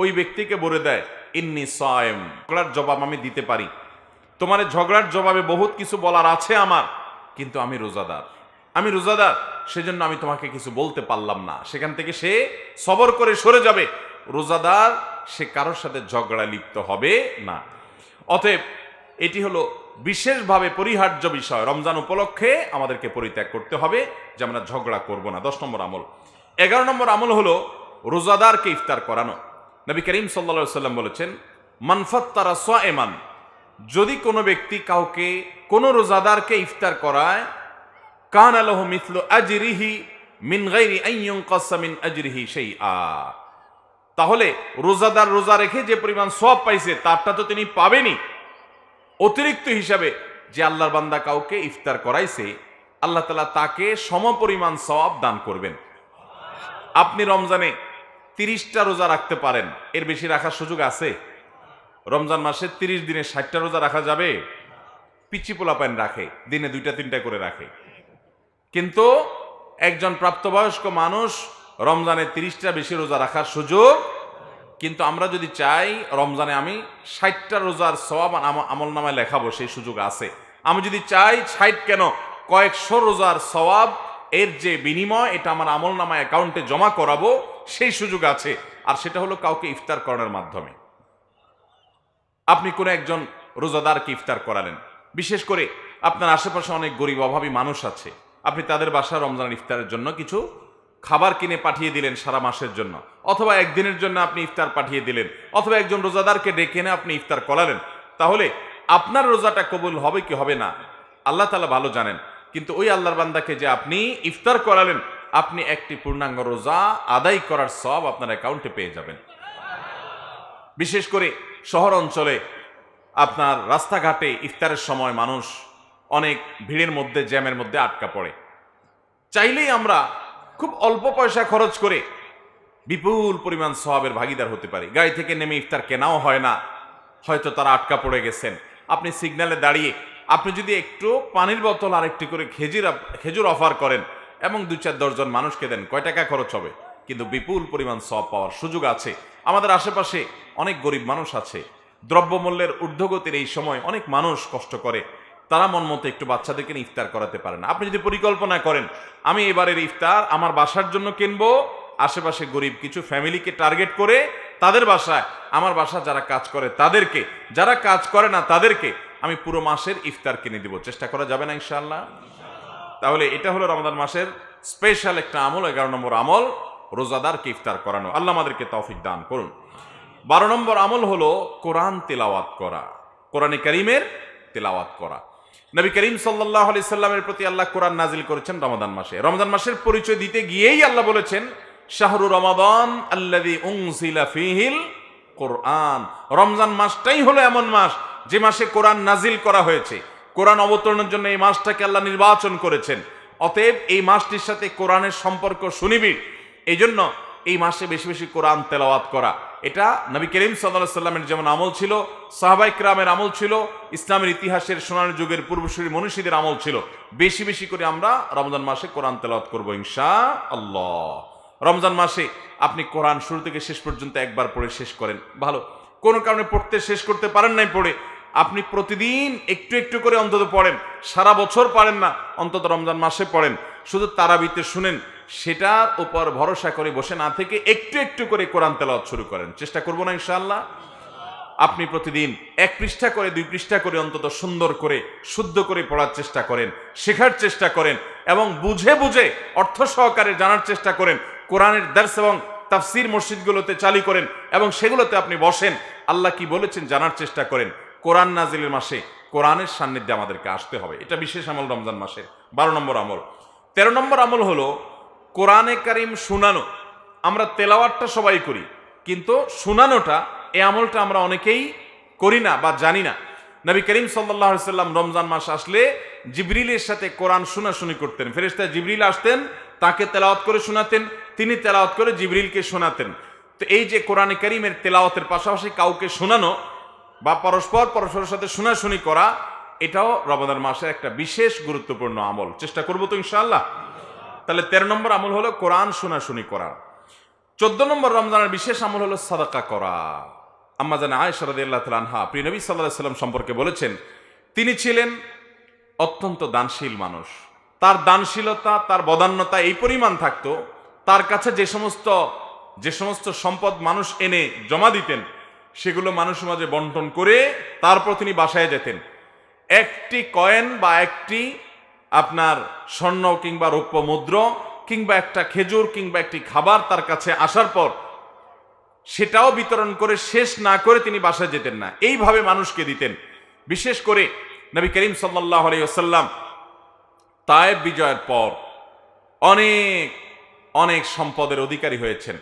ওই ব্যক্তিকে বলে দেয়, ইন্নী সায়েম, ঝগড়ার জবাব আমি দিতে পারি, তোমার ঝগড়ার জবাবে বহুত কিছু বলার আছে আমার, কিন্তু আমি রোজাদার, সেজন্য আমি তোমাকে কিছু বলতে পারলাম না। সেখান থেকে সে সবর করে সরে যাবে। রোজাদার সে কারোর সাথে ঝগড়া লিপ্ত হবে না। অতএব এটি হলো বিশেষভাবে পরিহার্য বিষয়, রমজান উপলক্ষে আমাদেরকে পরিত্যাগ করতে হবে, যে আমরা ঝগড়া করব না। 10 নম্বর আমল। 11 নম্বর আমল হলো রোজাদারকে ইফতার করানো। নবী করিম সাল্লাল্লাহু আলাইহি সাল্লাম বলেছেন, মান ফাত্তারা সায়েমান, যদি কোনো ব্যক্তি কাউকে, কোনো রোজাদারকে ইফতার করায়, কানা লাহু মিথলু আজরিহি মিন গায়রি আন ইউনকাসা মিন আজরিহি শাইআ, তাহলে রোজাদার রোজা রেখে যে পরিমাণ সওয়াব পাইছে তারটা তো তিনি পাবেনই, অতিরিক্ত হিসাবে যে আল্লাহর বান্দা কাউকে ইফতার করাইছে, আল্লাহ তাআলা তাকে সমপরিমাণ সওয়াব দান করবেন। আপনি রমজানে 30টা রোজা রাখতে পারেন, এর বেশি রাখার সুযোগ আছে? রমজান মাসে 30 দিনে 60টা রোজা রাখা যাবে? পিচি পোলাপাইন রাখে, দিনে 2টা-3টা করে রাখে। কিন্তু একজন প্রাপ্তবয়স্ক মানুষ রমজানে 30টা বেশি রোজা রাখার সুযোগ। কিন্তু আমরা যদি চাই রমজানে আমি 60টা রোজার সওয়াব আমল নামায় লেখাবো, সেই সুযোগ আছে। আমি যদি চাই 60 কেন, কয়েকশো রোজার সওয়াব এর যে বিনিময়, এটা আমার আমলনামা অ্যাকাউন্টে জমা করাবো, সেই সুযোগ আছে। আর সেটা হলো কাউকে ইফতার করানোর মাধ্যমে। আপনি কোনো একজন রোজাদারকে ইফতার করালেন, বিশেষ করে আপনার আশেপাশে অনেক গরিব অভাবী মানুষ আছে, আপনি তাদের বাসায় রমজানের ইফতারের জন্য কিছু খাবার কিনে পাঠিয়ে দিলেন সারা মাসের জন্য, অথবা একদিনের জন্য আপনি ইফতার পাঠিয়ে দিলেন, অথবা একজন রোজাদারকে ডেকে এনে আপনি ইফতার করালেন, তাহলে আপনার রোজাটা কবুল হবে কি হবে না আল্লাহ তাআলা ভালো জানেন। কিন্তু ওই আল্লাহর বান্দাকে যে আপনি ইফতার করালেন, আপনি একটি পূর্ণাঙ্গ রোজা আদায় করার সওয়াব আপনার অ্যাকাউন্টে পেয়ে যাবেন। বিশেষ করে শহর অঞ্চলে আপনার রাস্তাঘাটে ইফতারের সময় মানুষ অনেক ভিড়ের মধ্যে, জ্যামের মধ্যে আটকা পড়ে। চাইলেই আমরা খুব অল্প পয়সা খরচ করে বিপুল পরিমাণ সওয়াবের ভাগীদার হতে পারি। গাড়ি থেকে নেমে ইফতার কেনাও হয় না, হয়তো তারা আটকা পড়ে গেছেন, আপনি সিগন্যালে দাঁড়িয়ে আপনি যদি একটু পানির বোতল আর একটি করে খেজুর অফার করেন এবং 2-4 জন মানুষকে দেন, কয় টাকা খরচ হবে? কিন্তু বিপুল পরিমাণ সওয়াব পাওয়ার সুযোগ আছে। আমাদের আশেপাশে অনেক গরিব মানুষ আছে, দ্রব্যমূল্যের ঊর্ধ্বগতির এই সময় অনেক মানুষ কষ্ট করে, তারা মন মতো একটু বাচ্চাদেরকে ইফতার করাতে পারে না। আপনি যদি পরিকল্পনা করেন, আমি এবারের ইফতার আমার বাসার জন্য কিনবো, আশেপাশে গরিব কিছু ফ্যামিলিকে টার্গেট করে তাদের বাসায়, আমার বাসা যারা কাজ করে তাদেরকে, যারা কাজ করে না তাদেরকে আমি পুরো মাসের ইফতার কিনে দিব, চেষ্টা করা যাবে না ইনশাআল্লাহ? তাহলে এটা হলো রমজান মাসের স্পেশাল একটা আমল, 11 নম্বর আমল, রোজাদারকে ইফতার করানো। আল্লাহ আমাদেরকে তৌফিক দান করুন। 12 নম্বর আমল হলো কোরআন তেলাওয়াত করা, কোরআনে কারীমের তেলাওয়াত করা। নবী করিম সাল্লাল্লাহু আলাইহি সাল্লামের প্রতি আল্লাহ কোরআন নাজিল করেছেন রমজান মাসে। রমজান মাসের পরিচয় দিতে গিয়েই আল্লাহ বলেছেন, শাহরু রমাদান আল্লাযী উনজিলা ফীহিল কোরআন। রমজান মাসটাই হলো এমন মাস যে মাসে কোরআন নাজিল করা হয়েছে। কোরআন অবতরণের জন্য এই মাসটাকে আল্লাহ নির্বাচন করেছেন। অতএব এই মাসটির সাথে কোরআনের সম্পর্ক সুনিবিড়। এই জন্য এই মাসে বেশি বেশি কোরআন তেলাওয়াত করা, এটা নবী করিম সাল্লাল্লাহু আলাইহি সাল্লামের যেমন আমল ছিল, সাহাবায়ে কিরামের আমল ছিল, ইসলামের ইতিহাসের সোনালী যুগের পূর্বসূরি মনীষীদের আমল ছিল। বেশি বেশি করে আমরা রমজান মাসে কোরআন তেলাওয়াত করব ইনশাআল্লাহ। রমজান মাসে আপনি কোরআন শুরু থেকে শেষ পর্যন্ত একবার পড়ে শেষ করেন, ভালো। কোনো কারণে পড়তে শেষ করতে পারেন নাই পড়ে, আপনি প্রতিদিন একটু একটু করে অন্তত পড়েন। সারা বছর পারেন না, অন্তত রমজান মাসে পড়েন। শুধু তারাবিতে শুনেন, সেটার উপর ভরসা করে বসে না থেকে একটু একটু করে কোরআন তেলাওয়াত শুরু করেন। চেষ্টা করব না ইনশাআল্লাহ? আপনি প্রতিদিন 1 পৃষ্ঠা করে 2 পৃষ্ঠা করে অন্তত সুন্দর করে শুদ্ধ করে পড়ার চেষ্টা করেন, শেখার চেষ্টা করেন এবং বুঝে বুঝে অর্থ সহকারে জানার চেষ্টা করেন। কোরআনের দর্স এবং তাফসীর মসজিদগুলোতে চালু করেন এবং সেগুলোতে আপনি বসেন, আল্লাহ কি বলেছেন জানার চেষ্টা করেন। কোরআন নাজিলের মাসে কোরআনের সান্নিধ্যে আমাদেরকে আসতে হবে, এটা বিশেষ আমল রমজান মাসের। 12 নম্বর আমল। 13 নম্বর আমল হলো কোরআনে কারীম শোনানো। আমরা তেলাওয়াতটা সবাই করি, কিন্তু শোনানোটা, এই আমলটা আমরা অনেকেই করি না বা জানি না। নবী করিম সাল্লাল্লাহু আলাইহি সাল্লাম রমজান মাস আসলে জিবরিলের সাথে কোরআন শোনাশুনি করতেন। ফেরেশতা জিবরিল আসতেন, তাকে তেলাওয়াত করে শোনাতেন, তিনি তেলাওয়াত করে জিবরিলকে শোনাতেন। তো এই যে কোরআনে কারীমের তেলাওয়াতের পাশাপাশি কাউকে শোনানো বা পরস্পরের সাথে শোনাশুনি করা, এটাও রমজান মাসের একটা বিশেষ গুরুত্বপূর্ণ আমল। চেষ্টা করব তো ইনশাআল্লাহ? তাহলে 13 নম্বর আমল হলো কোরআন শোনাশুনি করা। 14 নম্বর রমজানের বিশেষ আমল হলো সাদাকা করা। আম্মা জান আয়েশা রাদিয়াল্লাহু তাআলা আনহা প্রিয় নবী সাল্লাল্লাহু আলাইহি সাল্লাম সম্পর্কে বলেছেন, তিনি ছিলেন অত্যন্ত দানশীল মানুষ। তার দানশীলতা, তার বদান্যতা এই পরিমাণ থাকতো, তার কাছে যে সমস্ত সম্পদ মানুষ এনে জমা দিতেন, সেগুলো মানুষের মাঝে বন্টন করে তারপর তিনি বাসায় যেতেন। একটি কয়েন বা একটি আপনার স্বর্ণ কিংবা রৌপ্য মুদ্র কিংবা একটা খেজুর কিংবা একটি খাবার তার কাছে আসার পর সেটাও বিতরণ করে শেষ না করে তিনি বাসায় যেতেন না, এইভাবে মানুষকে দিতেন। বিশেষ করে নবী করিম সাল্লাল্লাহু আলাইহি ওয়াসাল্লাম তায়েব বিজয়ের পর অনেক অনেক সম্পদের অধিকারী হয়েছেন।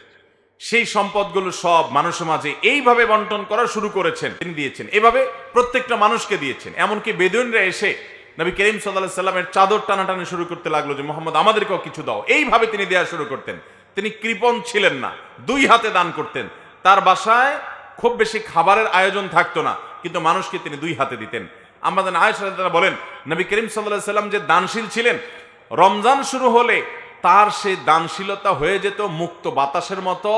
সেই সম্পদগুলো সব মানুষের মাঝে এইভাবে বন্টন করা শুরু করেছেন, তিনি দিয়েছেন, এভাবে প্রত্যেকটা মানুষকে দিয়েছেন। এমনকি বেদুইনরা এসে নবী করিম সাল্লাল্লাহু আলাইহি সাল্লামের চাদর টানাটানি শুরু করতে লাগলো যে মুহাম্মদ আমাদেরকেও কিছু দাও। এইভাবে তিনি দেয়া শুরু করতেন। তিনি কৃপণ ছিলেন না, 2 হাতে দান করতেন। তার বাসায় খুব বেশি খাবারের আয়োজন থাকতো না, কিন্তু মানুষকে তিনি 2 হাতে দিতেন। আমাদের আয়েশা রাদিয়াল্লাহু বলেন, নবী করিম সাল্লাল্লাহু আলাইহি সাল্লাম যে দানশীল ছিলেন, রমজান শুরু হলে তার সেই দানশীলতা হয়ে যেত মুক্ত বাতাসের মতো।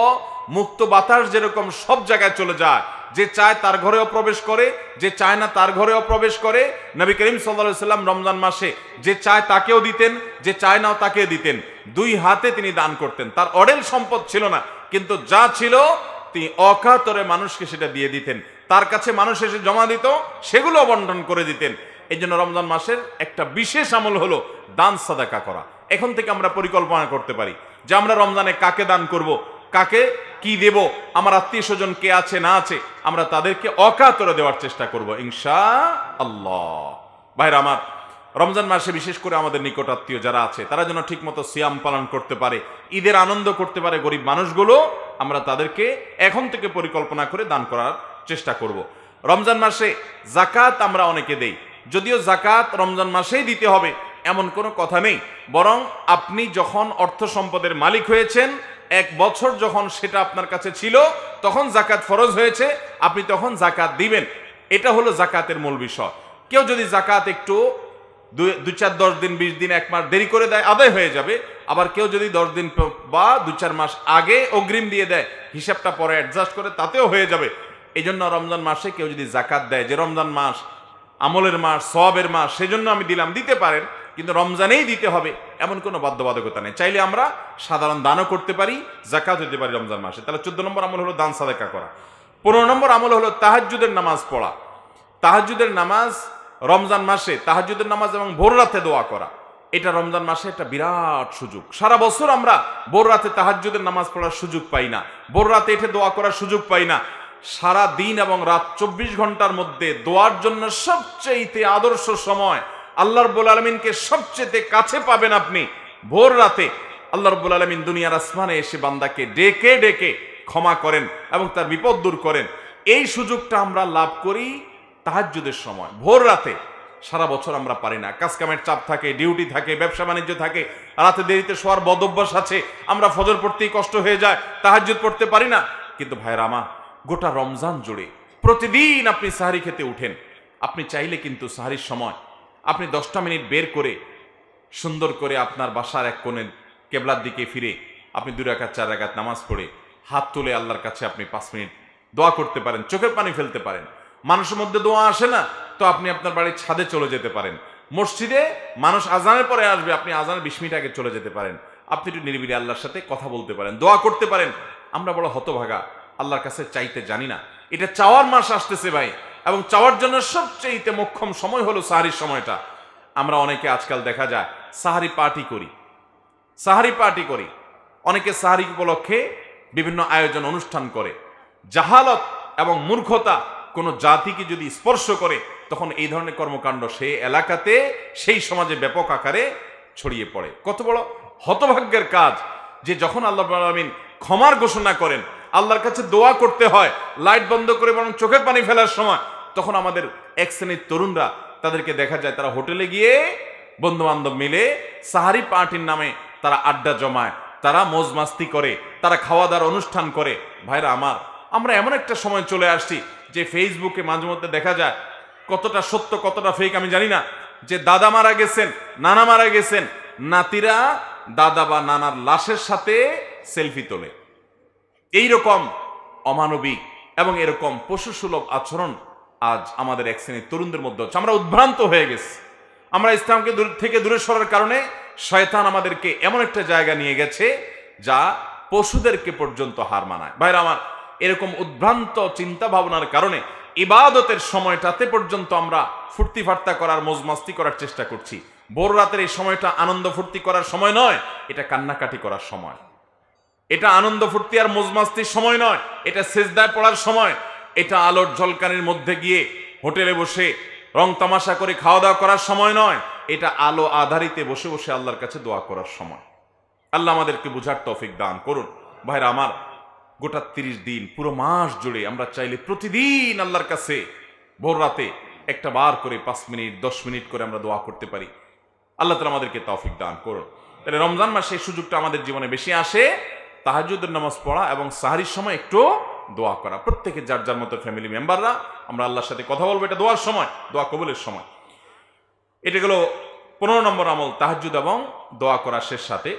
মুক্ত বাতাস যেরকম সব জায়গায় চলে যায়, যে চায় তার ঘরেও প্রবেশ করে, যে চায় না তার ঘরেও প্রবেশ করে। নবী করিম সাল্লাল্লাহু আলাইহি সাল্লাম রমজান মাসে যে চায় তাকেও দিতেন, যে চায় নাও তাকে দিতেন। দুই হাতে তিনি দান করতেন। তার অঢেল সম্পদ ছিল না, কিন্তু যা ছিল তিনি অকাতরে মানুষকে সেটা দিয়ে দিতেন। তার কাছে মানুষ এসে জমা দিত, সেগুলো বন্টন করে দিতেন। এই জন্য রমজান মাসের একটা বিশেষ আমল হলো দান সাদাকা করা। এখন থেকে আমরা পরিকল্পনা করতে পারি যে আমরা রমজানে কাকে দান করব, কাকে কি দেব, আমার আত্মীয় স্বজন কে আছে না আছে, আমরা তাদেরকে অকাতরে দেওয়ার চেষ্টা করব ইনশাআল্লাহ। ভাইরা আমার, রমজান মাসে বিশেষ করে আমাদের নিকট আত্মীয় যারা আছে তারা যেন ঠিক মতো সিয়াম পালন করতে পারে, ঈদের আনন্দ করতে পারে, গরিব মানুষগুলো, আমরা তাদেরকে এখন থেকে পরিকল্পনা করে দান করার চেষ্টা করব। রমজান মাসে জাকাত আমরা অনেকে দেই, যদিও জাকাত রমজান মাসেই দিতে হবে এমন কোনো কথা নেই, বরং আপনি যখন অর্থ সম্পদের মালিক হয়েছেন, এক বছর যখন সেটা আপনার কাছে ছিল তখন জাকাত ফরজ হয়েছে, আপনি তখন জাকাত দিবেন। এটা হলো জাকাতের মূল বিষয়। কেউ যদি জাকাত একটু 2-4 10 দিন 20 দিন 1 মাস দেরি করে দেয়, আদায় হয়ে যাবে। আবার কেউ যদি 10 দিন বা 2-4 মাস আগে অগ্রিম দিয়ে দেয়, হিসাবটা পরে অ্যাডজাস্ট করে, তাতেও হয়ে যাবে। এই জন্য রমজান মাসে কেউ যদি জাকাত দেয়, যে রমজান মাস আমলের মাস, সওয়াবের মাস, সেজন্য আমি দিলাম, দিতে পারেন, কিন্তু রমজানেই দিতে হবে এমন কোনো বাধ্যবাধকতা নেই। চাইলে আমরা সাধারণ দানও করতে পারি, জাকাত দিতে পারি রমজান মাসে। তাহলে 14 নম্বর আমল হলো দান সাদাকা করা। 15 নম্বর আমল হলো তাহাজ্জুদের নামাজ পড়া। তাহাজ্জুদের নামাজ রমজান মাসে, তাহাজ্জুদের নামাজ এবং ভোর রাতে দোয়া করা, এটা রমজান মাসে একটা বিরাট সুযোগ। সারা বছর আমরা ভোর রাতে তাহাজ্জুদের নামাজ পড়ার সুযোগ পাই না, ভোর রাতে এঠে দোয়া করার সুযোগ পাই না। সারা দিন এবং রাত 24 ঘন্টার মধ্যে দোয়ার জন্য সবচেয়ে আদর্শ সময়, আল্লাহ রাব্বুল আলামিনকে সবচেয়ে কাছে পাবেন আপনি ভোর রাতে। আল্লাহ রাব্বুল আলামিন দুনিয়ার আসমানে এসে বান্দাকে ডেকে ডেকে ক্ষমা করেন এবং তার বিপদ দূর করেন। এই সুযোগটা আমরা লাভ করি তাহাজ্জুদের সময়, ভোর রাতে। সারা বছর আমরা পারি না, কাজ কামের চাপ থাকে, ডিউটি থাকে, ব্যবসা বাণিজ্য থাকে, রাতে দেরিতে শোয়ার বদ অভ্যাস আছে, আমরা ফজর পড়তেই কষ্ট হয়ে যায়, তাহাজ্জুদ পড়তে পারি না। কিন্তু ভাইরা আমার, গোটা রমজান জুড়ে প্রতিদিন আপনি সাহারি খেতে উঠেন। আপনি চাইলে কিন্তু সাহারির সময় আপনি 10টা মিনিট বের করে সুন্দর করে আপনার বাসার এক কোণে কেবলার দিকে ফিরে আপনি 2 রাকাত 4 রাকাত নামাজ পড়ে হাত তুলে আল্লাহর কাছে আপনি 5 মিনিট দোয়া করতে পারেন, চোখের পানি ফেলতে পারেন। মানুষের মধ্যে দোয়া আসে না, তো আপনি আপনার বাড়ির ছাদে চলে যেতে পারেন। মসজিদে মানুষ আজানের পরে আসবে, আপনি আজানের 20 মিনিট আগে চলে যেতে পারেন। আপনি একটু নিরিবিলি আল্লাহর সাথে কথা বলতে পারেন, দোয়া করতে পারেন। আমরা বড় হতভাগা, আল্লাহর কাছে চাইতে জানি না। এটা চাওয়ার মাস আসতেছে ভাই, এবং চাওয়ার জন্য সবচেয়ে মোক্ষম সময় হলো সাহারির সময়টা। আমরা অনেকে আজকাল দেখা যায় সাহারি পার্টি করি, সাহারি পার্টি করি। অনেকে সাহারি উপলক্ষে বিভিন্ন আয়োজন অনুষ্ঠান করে। জাহালত এবং মূর্খতা কোনো জাতিকে যদি স্পর্শ করে, তখন এই ধরনের কর্মকাণ্ড সেই এলাকাতে, সেই সমাজে ব্যাপক আকারে ছড়িয়ে পড়ে। কত বড় হতভাগ্যের কাজ যে যখন আল্লাহ রাব্বুল আলামিন ক্ষমার ঘোষণা করেন, আল্লাহর কাছে দোয়া করতে হয় লাইট বন্ধ করে, বরং চোখের পানি ফেলার সময়, তখন আমাদের এক শ্রেণীর তরুণরা, তাদেরকে দেখা যায় তারা হোটেলে গিয়ে বন্ধু বান্ধব মিলে সাহারি পার্টির নামে তারা আড্ডা জমায়, তারা মौज মাস্তি করে, তারা খাওয়া দাওয়ার অনুষ্ঠান করে। ভাইরা আমার, আমরা এমন একটা সময় চলে আসছি যে ফেসবুকে মাঝে মধ্যে দেখা যায়, কতটা সত্য কতটা ফেক আমি জানি না, যে দাদা মারা গেছেন, নানা মারা গেছেন, নাতিরা দাদা বা নানার লাশের সাথে সেলফি তোলে। এইরকম অমানবিক এবং এরকম পশুসুলভ আচরণ আজ আমাদের এক শ্রেণীর তরুণদের মধ্যে হচ্ছে। আমরা উদ্ভ্রান্ত হয়ে গেছি। আমরা ইসলামকে দূর থেকে দূরে সরার কারণে শয়তান আমাদেরকে এমন একটা জায়গা নিয়ে গেছে যা পশুদেরকে পর্যন্ত হার মানায়। ভাইরা আমার, এরকম উদ্ভ্রান্ত চিন্তা ভাবনার কারণে ইবাদতের সময়টাতে পর্যন্ত আমরা ফুর্তি ফার্তা করার, মौज মাস্তি করার চেষ্টা করছি। ভোর রাতের এই সময়টা আনন্দ ফুর্তি করার সময় নয়, এটা কান্নাকাটি করার সময়। এটা আনন্দ ফুর্তি আর মौज মাস্তির সময় নয়, এটা সেজদায় পড়ার সময়। এটা আলোর ঝলকানির মধ্যে গিয়ে হোটেলে বসে রং তামাশা করে খাওয়া দাওয়া করার সময় নয়, এটা আলো আধারিতে বসে বসে আল্লাহর কাছে দোয়া করার সময়। আল্লাহ আমাদেরকে বুঝার তৌফিক দান করুন। ভাইরা আমার, গোটা 30 দিন পুরো মাস জুড়ে আমরা চাইলে প্রতিদিন আল্লাহর কাছে ভোর রাতে একটা বার করে 5 মিনিট 10 মিনিট করে আমরা দোয়া করতে পারি। আল্লাহ তাআলা আমাদেরকে তৌফিক দান করুন। তাহলে রমজান মাসে এই সুযোগটা আমাদের জীবনে বেশি আসে, তাহাজ্জুদের নামাজ পড়া এবং সাহারির সময় একটু দোয়া করা। প্রত্যেকে যার যার মতো ফ্যামিলি মেম্বাররা আমরা আল্লাহর সাথে কথা বলবো, এটা দোয়ার সময়, দোয়া কবুলের সময়। এটা গেল 15 নম্বর আমল, তাহাজ্জুদ এবং দোয়া করা শেষ সাথে।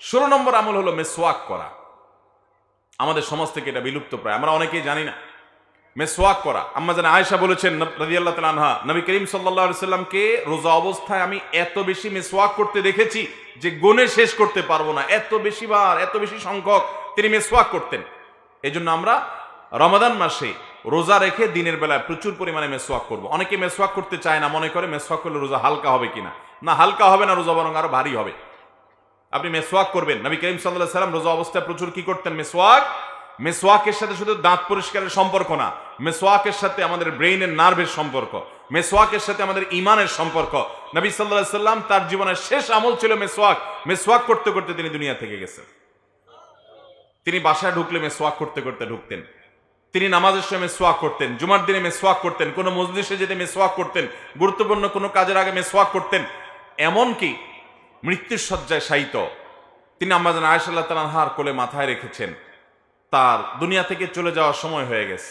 16 নম্বর আমল হলো মেসওয়াক করা। আমাদের সমাজ থেকে এটা বিলুপ্ত প্রায়, আমরা অনেকেই জানি না। মেসওয়াক করা। আম্মা জান আয়েশা বলেছেন রাদিয়াল্লাহু তাআলা আনহা, নবী করিম সাল্লাল্লাহু আলাইহি সাল্লামকে রোজা অবস্থায় আমি এত বেশি মেসওয়াক করতে দেখেছি যে গুণে শেষ করতে পারবো না, এত বেশি বার, এত বেশি সংখ্যক তিনি মেসওয়াক করতেন। এই জন্য আমরা রমাদান মাসে রোজা রেখে দিনের বেলায় প্রচুর পরিমাণে মেসওয়াক করব। অনেকে মেসওয়াক করতে চায় না, মনে করে মেসওয়াক করলে রোজা হালকা হবে কিনা। না, হালকা হবে না, রোজা বরং আরো ভারী হবে। আপনি মেসওয়াক করবেন। নবী করিম সাল্লাল্লাহু আলাইহি সাল্লাম রোজা অবস্থায় প্রচুর কি করতেন? মেসওয়াক। মেসওয়াকের সাথে শুধু দাঁত পরিষ্কারের সম্পর্ক না, মেসওয়াকের সাথে আমাদের ব্রেইনের নার্ভের সম্পর্ক, মেসওয়াকের সাথে আমাদের ঈমানের সম্পর্ক। নবী সাল্লাল্লাহু আলাইহি সাল্লাম তার জীবনের শেষ আমল ছিল মেসওয়াক। মেসওয়াক করতে করতে তিনি দুনিয়া থেকে গেছেন। তিনি বাসায় ঢুকলে মেসওয়াক করতে করতে ঢুকতেন। তিনি নামাজের সময় মেসওয়াক করতেন, জুমার দিনে মেসওয়াক করতেন, কোনো মজলিসে যেতে মেসওয়াক করতেন, গুরুত্বপূর্ণ কোনো কাজের আগে মেসওয়াক করতেন। এমনকি মৃত্যুর শয্যায় শায়িত তিনি আম্মা জান আয়েশা রাদিয়াল্লাহু তাআলা আনহার কোলে মাথায় রেখেছেন। তার দুনিয়া থেকে চলে যাওয়ার সময় হয়ে গেছে।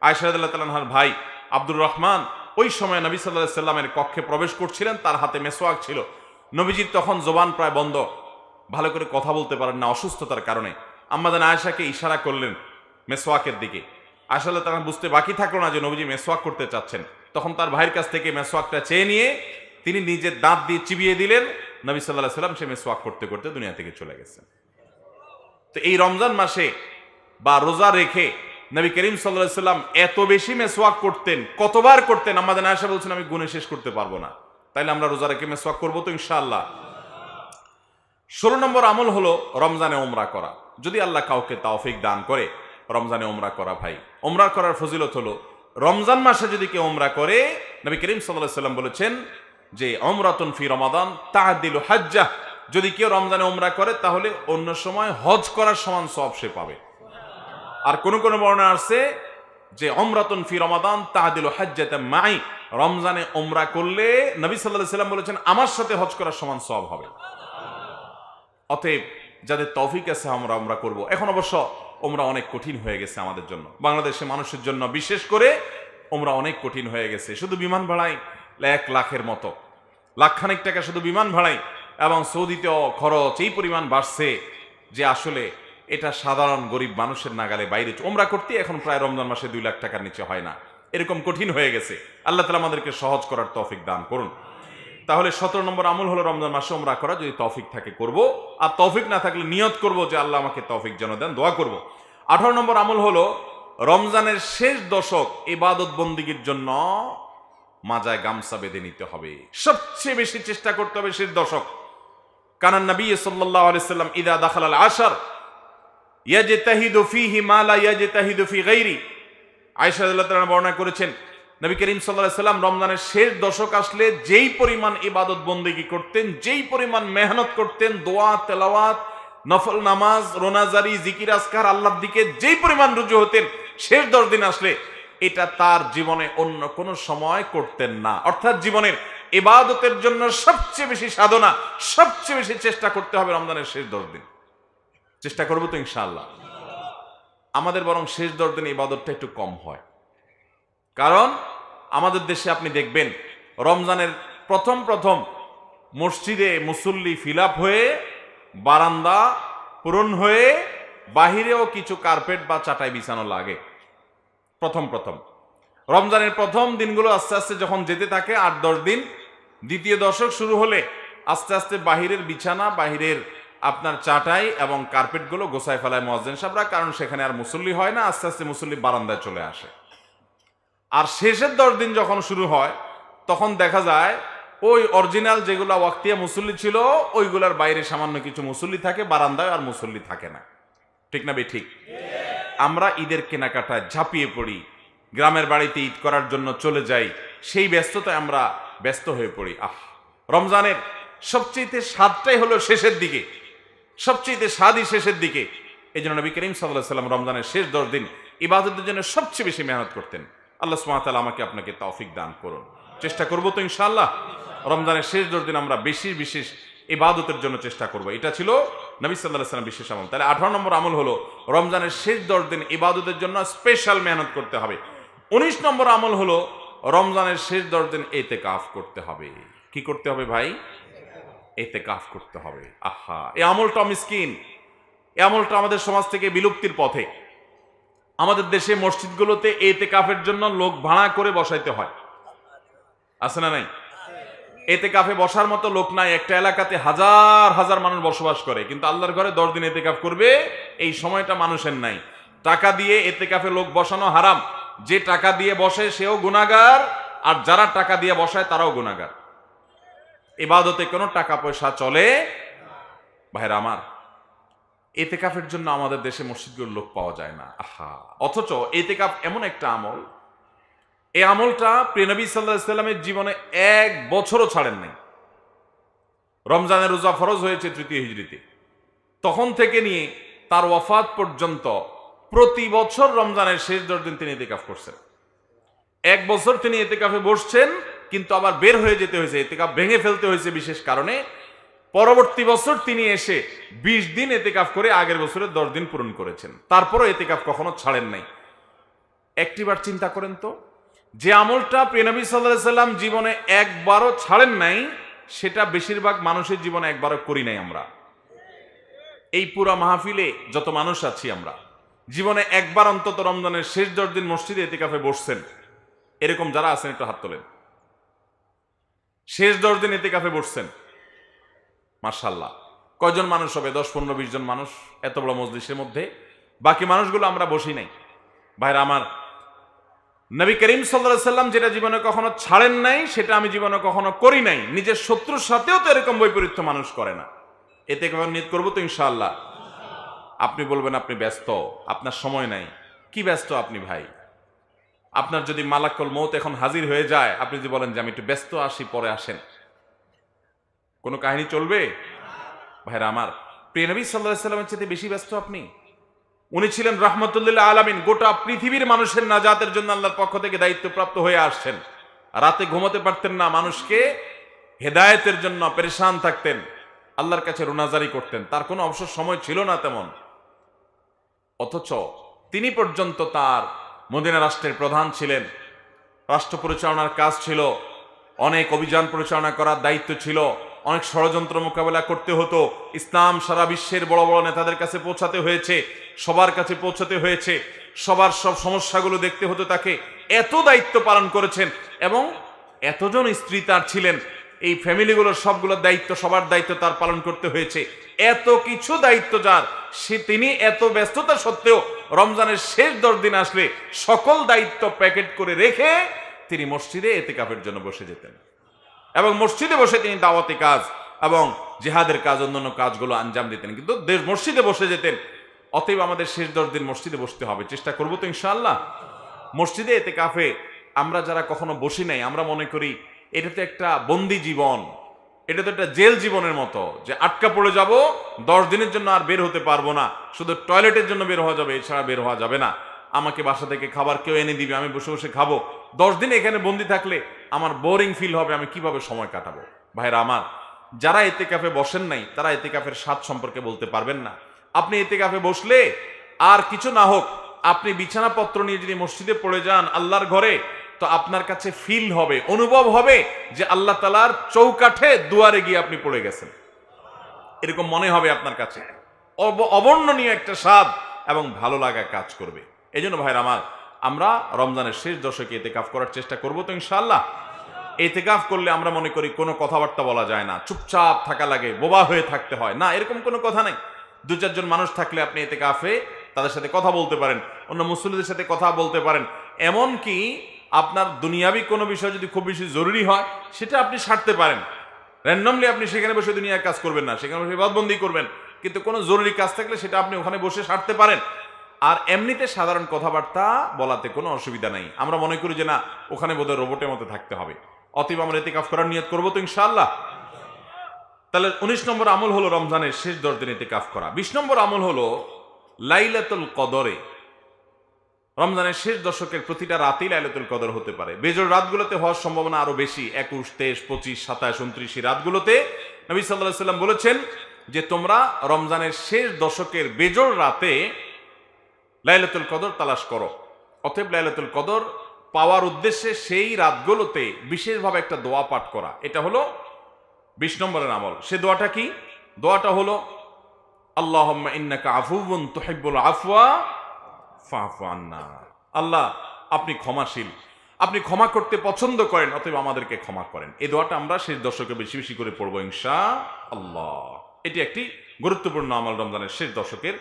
আয়েশা রাদিয়াল্লাহু তাআলা আনহার ভাই আব্দুর রহমান ওই সময় নবী সাল্লাল্লাহু আলাইহি সাল্লামের কক্ষে প্রবেশ করছিলেন, তার হাতে মেসওয়াক ছিল। নবীজির তখন জবান প্রায় বন্ধ, ভালো করে কথা বলতে পারেন না অসুস্থতার কারণে। আম্মা জান আয়েশাকে ইশারা করলেন মেসওয়াকের দিকে। আয়েশা রাদিয়াল্লাহু তাআলা বুঝতে বাকি থাকলো না যে নবীজি মেসওয়াক করতে চাচ্ছেন। তখন তার ভাইয়ের কাছ থেকে মেসওয়াকটা চেয়ে নিয়ে তিনি নিজের দাঁত দিয়ে চিবিয়ে দিলেন। নবী সাল্লাল্লাহু আলাইহি সাল্লাম সে মেসওয়াক করতে করতে দুনিয়া থেকে চলে গেছেন। তো এই রমজান মাসে বা রোজা রেখে নবী করিম সাল্লাল্লাহু আলাইহি সাল্লাম এত বেশি মেসওয়াক করতেন, কতবার করতেন আম্মা জান আয়েশা বলছেন আমি গুণে শেষ করতে পারবো না। তাইলে আমরা রোজা রেখে মেসওয়াক করবো তো ইনশাআল্লাহ। 16 নম্বর আমল হলো রমজানে উমরা করা। যদি আল্লাহ কাউকে তৌফিক দান করে রমজানে উমরা করা, ভাই উমরা করার ফজিলত হলো রমজান মাসে যদি কেউ উমরা করে, নবী করিম সাল্লাল্লাহু আলাইহি সাল্লাম বলেছেন যে উমরাতুন ফি রমাদান তা'দিলু হাজ্জাহ। যদি কেউ রমজানে উমরা করে তাহলে অন্য সময় হজ করার সমান সওয়াব সে পাবে। আর কোন কোন বর্ণনা আছে যে উমরাতুন ফি রমাদান তা'দিলু হাজ্জাতাম মাই, রমজানে উমরা করলে নবী সাল্লাল্লাহু আলাইহি সাল্লাম বলেছেন আমার সাথে হজ করার সমান সওয়াব হবে। অতএব যাদের তৌফিক আছে আমরা উমরা করব। এখন অবশ্য উমরা অনেক কঠিন হয়ে গেছে আমাদের জন্য, বাংলাদেশের মানুষের জন্য বিশেষ করে উমরা অনেক কঠিন হয়ে গেছে। শুধু বিমান ভাড়াই 1 লাখের মতো, লাখখানেক টাকা শুধু বিমান ভাড়াই, এবং সৌদিতেও খরচ এই পরিমাণ বাড়ছে যে আসলে এটা সাধারণ গরিব মানুষের নাগালে বাইরে। উমরা করতে এখন প্রায় রমজান মাসে 2 লাখ টাকার নিচে হয় না, এরকম কঠিন হয়ে গেছে। আল্লাহ তাআলা আমাদেরকে সহজ করার তৌফিক দান করুন। তাহলে 17 নম্বর আমল হলো রমজান মাসে উমরা করা। যদি তৌফিক থাকে করব, আর তৌফিক না থাকলে নিয়ত করব যে আল্লাহ আমাকে তৌফিক যেন দেন, দোয়া করব। 18 নম্বর আমল হলো রমজানের শেষ দশক ইবাদত বন্দিগির জন্য মাজায় গামছা বেঁধে নিতে হবে। সবচেয়ে বেশি চেষ্টা করতে হবে শেষ দশক। কানান নবী সাল্লাল্লাহু আলাইহি সাল্লাম ইদা দাখালাল আশর ইয়াজতাহিদু ফীহি মা লা ইয়াজতাহিদু ফী গায়রি। আয়েশা রাদিয়াল্লাহু তাআলা বর্ণনা করেছেন নবী করিম সাল্লাল্লাহু আলাইহি সাল্লাম রমজানের শেষ দশক আসলে যেই পরিমাণ ইবাদত বন্দেগী করতেন, যেই পরিমাণ মেহনত করতেন, দোয়া তেলাওয়াত নফল নামাজ রোনাজারি জিকির আজকার আল্লাহর দিকে যেই পরিমাণ রুজু হতেন, শেষ 10 দিন আসলে এটা তার জীবনে অন্য কোন সময় করতেন না। অর্থাৎ জীবনের ইবাদতের জন্য সবচেয়ে বেশি সাধনা, সবচেয়ে বেশি চেষ্টা করতে হবে রমজানের শেষ 10 দিন। চেষ্টা করবো তো ইনশাআল্লাহ। আমাদের বরং শেষ 10 দিন ইবাদতটা একটু কম হয়, কারণ আমাদের দেশে আপনি দেখবেন রমজানের প্রথম মসজিদে মুসল্লি ফিল আপ হয়ে, বারান্দা পূরণ হয়ে, বাহিরেও কিছু কার্পেট বা চাটাই বিছানো লাগে। প্রথম রমজানের প্রথম দিনগুলো আস্তে আস্তে যখন যেতে থাকে 8-10 দিন, দ্বিতীয় দশক শুরু হলে আস্তে আস্তে বাহিরের বিছানা, বাহিরের আপনার চাটাই এবং কার্পেটগুলো গোছায় ফেলায় মুয়াজ্জিন সাহেবরা, কারণ সেখানে আর মুসল্লি হয় না। আস্তে আস্তে মুসল্লি বারান্দায় চলে আসে। আর শেষের 10 দিন যখন শুরু হয় তখন দেখা যায় ওই অরিজিনাল যেগুলা ওয়াক্তিয়া মুসল্লি ছিল ওইগুলার বাইরে সামান্য কিছু মুসল্লি থাকে, বারান্দায় আর মুসল্লি থাকে না। ঠিক না বে ঠিক? আমরা ঈদের কেনাকাটায় ঝাঁপিয়ে পড়ি, গ্রামের বাড়িতে ঈদ করার জন্য চলে যাই, সেই ব্যস্ততায় আমরা ব্যস্ত হয়ে পড়ি। রমজানের সবচেয়ে স্বাদটাই হলো শেষের দিকে, সবচেয়ে স্বাদই শেষের দিকে। এই জন্য নবী করিম সাল্লাল্লাহু আলাইহি সাল্লাম রমজানের শেষ 10 দিন ইবাদতের জন্য সবচেয়ে বেশি মেহনত করতেন। আল্লাহ সুবহানাহু ওয়া তাআলা আমাকে আপনাকে তৌফিক দান করুন। চেষ্টা করবো তো ইনশাআল্লাহ রমজানের শেষ 10 দিন আমরা বিশেষ ইবাদতের জন্য চেষ্টা করব। এটা ছিল নবী সাল্লাল্লাহু আলাইহি সাল্লাম বিশেষ আমল। তাহলে 18 নম্বর আমল হলো রমজানের শেষ 10 দিন ইবাদতের জন্য স্পেশাল মেহনত করতে হবে। 19 নম্বর আমল হলো রমজানের শেষ 10 দিন ইতিকাফ করতে হবে। কি করতে হবে ভাই? ইতিকাফ করতে হবে। এই আমলটা মিসকিন, এই আমলটা আমাদের সমাজ থেকে বিলুপ্তির পথে। আমাদের দেশে মসজিদগুলোতে এতেকাফের জন্য লোক ভাড়া করে বসাইতে হয়, আছে না নাই? এতেকাফে বসার মতো লোক নাই। একটা এলাকাতে হাজার হাজার মানুষ বসবাস করে, কিন্তু আল্লাহর ঘরে 10 দিন এতেকাফ করবে এই সময়টা মানুষের নাই। টাকা দিয়ে এতেকাফে লোক বসানো হারাম। যে টাকা দিয়ে বসে সেও গুনাহগার, আর যারা টাকা দিয়ে বসায় তারাও গুনাহগার। ইবাদতে কোনো টাকা পয়সা চলে ভাইরা আমার। এতেকাফের জন্য আমাদের দেশে মসজিদগুলোর লোক পাওয়া যায় না। আহা, অথচ এতেকাফ এমন একটা আমল, এই আমলটা প্রিয় নবী সাল্লাল্লাহু আলাইহি সাল্লামের জীবনে 1 বছরও ছাড়েন নাই। রমজানের রোজা ফরজ হয়েছে 3য় হিজরিতে, তখন থেকে নিয়ে তার ওয়াফাত পর্যন্ত প্রতি বছর রমজানের শেষ 10 দিন তিনি এতেকাফ করছেন। 1 বছর তিনি এতেকাফে বসছেন, কিন্তু আবার বের হয়ে যেতে হয়েছে, এতেকাফ ভেঙে ফেলতে হয়েছে বিশেষ কারণে। পরবর্তী বছর তিনি এসে 20 দিন এতেকাফ করে আগের বছরের 10 দিন পূরণ করেছেন। তারপরও এতেকাফ কখনো ছাড়েন নাই। একটিবার চিন্তা করেন তো, যে আমলটা প্রিয় নবী সাল্লাল্লাহু আলাইহি সাল্লাম জীবনে একবারও ছাড়েন নাই, সেটা বেশিরভাগ মানুষের জীবনে একবারও করি নাই আমরা। এই পুরা মাহফিলে যত মানুষ আছি আমরা জীবনে একবার অন্তত রমজানের শেষ 10 দিন মসজিদে এতেকাফে বসছেন, এরকম যারা আছেন একটু হাত তোলেন। শেষ 10 দিন এতেকাফে বসছেন, মাশাআল্লাহ। কয়জন মানুষ হবে? 10, 15, 20 জন মানুষ এত বড় মজলিসের মধ্যে। বাকি মানুষগুলো আমরা বসি নাই। ভাইরা আমার, নবী করিম সাল্লাল্লাহু আলাইহি সাল্লাম যেটা জীবনে কখনো ছাড়েন নাই, সেটা আমি জীবনে কখনো করি নাই। নিজের শত্রুর সাথেও তো এরকম বৈপরীত্য মানুষ করে না। এতে কেমন নিয়ত করবো তো ইনশাআল্লাহ। আপনি বলবেন আপনি ব্যস্ত, আপনার সময় নাই। কি ব্যস্ত আপনি ভাই? আপনার যদি মালাকুল মউত এখন হাজির হয়ে যায়, আপনি যদি বলেন যে আমি একটু ব্যস্ত, আসি, পরে আসেন, কোনো কাহিনী চলবে? ভাইরা আমার, প্রিয় নবী সাল্লাল্লাহু আলাইহি সাল্লামের চেয়ে বেশি ব্যস্ত আপনি। উনি ছিলেন রাহমাতুল্লিল আলামিন। গোটা পৃথিবীর মানুষের নাজাতের জন্য আল্লাহর পক্ষ থেকে দায়িত্বপ্রাপ্ত হয়ে আসছেন। রাতে ঘুমাতে পারতেন না, মানুষকে হেদায়েতের জন্য পেরেশান থাকতেন, আল্লাহর কাছে রোনাজারি করতেন। তার কোনো অবসর সময় ছিল না তেমন। অথচ তিনি পর্যন্ত তার মদিনা রাষ্ট্রের প্রধান ছিলেন, রাষ্ট্র পরিচালনার কাজ ছিল, অনেক অভিযান পরিচালনা করার দায়িত্ব ছিল, অনেক ষড়যন্ত্র মোকাবেলা করতে হতো। ইসলাম সারা বিশ্বের বড় বড় নেতাদের কাছে পৌঁছাতে হয়েছে, সবার কাছে পৌঁছাতে হয়েছে, সবার সব সমস্যাগুলো দেখতে হতো তাকে। এত দায়িত্ব পালন করেছেন, এবং এতজন স্ত্রী তার ছিলেন, এই ফ্যামিলিগুলোর সবগুলোর দায়িত্ব, সবার দায়িত্ব তার পালন করতে হয়েছে। এত কিছু দায়িত্ব যার, তিনি এত ব্যস্ততা সত্ত্বেও রমজানের শেষ 10 দিন আসলে সকল দায়িত্ব প্যাকেট করে রেখে তিনি মসজিদে এতেকাফের জন্য বসে যেতেন, এবং মসজিদে বসে তিনি দাওয়াতি কাজ এবং জিহাদের কাজ, অন্যান্য কাজগুলো আঞ্জাম দিতেন, কিন্তু মসজিদে বসে যেতেন। অতএব আমাদের শেষ 10 দিন মসজিদে বসতে হবে, চেষ্টা করবো তো ইনশাআল্লাহ। মসজিদে এতেকাফে আমরা যারা কখনো বসি নাই, আমরা মনে করি এটা তো একটা বন্দি জীবন, এটা তো একটা জেল জীবনের মতো, যে আটকা পড়ে যাব, 10 দিনের জন্য আর বের হতে পারবো না, শুধু টয়লেটের জন্য বের হওয়া যাবে, এছাড়া বের হওয়া যাবে না। আমাকে বাসা থেকে খাবার কেউ এনে দিবে, আমি বসে বসে খাবো। 10 দিন এখানে বন্দি থাকলে আমার বোরিং ফিল হবে, আমি কিভাবে সময় কাটাবো? ভাইরা আমার, যারা এতেকাফে বসেন নাই তারা এতেকাফের স্বাদ সম্পর্কে বলতে পারবেন না। আপনি এতেকাফে বসলে আর কিছু না হোক, আপনি বিছানাপত্র নিয়ে যদি মসজিদে পড়ে যান আল্লাহর ঘরে, তো আপনার কাছে ফিল হবে, অনুভব হবে যে আল্লাহ তাআলার চৌকাঠে দুয়ারে গিয়ে আপনি পড়ে গেছেন, এরকম মনে হবে আপনার কাছে। অবর্ণনীয় একটা স্বাদ এবং ভালো লাগা কাজ করবে। এই জন্য ভাইরা আমার, আমরা রমজানের শেষ দশকে ইতিকাফ করার চেষ্টা করবো তো ইনশাআল্লাহ। ইতিকাফ করলে আমরা মনে করি কোনো কথাবার্তা বলা যায় না, চুপচাপ থাকা লাগে, বোবা হয়ে থাকতে হয়। না, এরকম কোনো কথা নেই। 2-4 জন মানুষ থাকলে আপনি ইতিকাফে তাদের সাথে কথা বলতে পারেন, অন্য মুসল্লিদের সাথে কথা বলতে পারেন। এমনকি আপনার দুনিয়াবি কোনো বিষয় যদি খুব বেশি জরুরি হয়, সেটা আপনি সারতে পারেন। র্যান্ডমলি আপনি সেখানে বসে দুনিয়ার কাজ করবেন না, সেখানে বসে ইবাদতবন্দি করবেন, কিন্তু কোনো জরুরি কাজ থাকলে সেটা আপনি ওখানে বসে সারতে পারেন। আর এমনিতে সাধারণ কথাবার্তা বলাতে কোনো অসুবিধা নাই। আমরা মনে করি যে না, ওখানে বোধহয় রোবটের মতো থাকতে হবে। অতএব আমরা ইতিকাফ করার নিয়ত করবো তো ইনশাআল্লাহ। তাহলে 19 নম্বর আমল হলো রমজানের শেষ 10 দিন ইতিকাফ করা। 20 নম্বর আমল হলো লাইলাতুল কদরে। রমজানের শেষ দশকের প্রতিটা রাতেই লাইলাতুল কদর হতে পারে। বেজোড় রাতগুলোতে হওয়ার সম্ভাবনা আরো বেশি। 21, 23, 25, 27, 29 রাতগুলোতে নবী সাল্লাল্লাহু আলাইহি সাল্লাম বলেছেন যে তোমরা রমজানের শেষ দশকের বেজোড় রাতে লাইলাতুল কদর তালাশ করো। অতএব লাইলাতুল কদর পাওয়ার উদ্দেশ্যে সেই রাতগুলোতে বিশেষভাবে একটা দোয়া পাঠ করা, এটা হলো 20 নম্বরের আমল। সে দোয়াটা কি? দোয়াটা হলো আল্লাহুম্মা ইন্নাকা আফুউন তুহিব্বুল আফওয়া ফাফু আন্না। আল্লাহ আপনি ক্ষমাশীল, আপনি ক্ষমা করতে পছন্দ করেন, অতএব আমাদেরকে ক্ষমা করেন। এই দোয়াটা আমরা শেষ দশকে বেশি বেশি করে পড়বো ইনশাআল্লাহ। এটি একটি গুরুত্বপূর্ণ আমল রমজানের শেষ দশকের,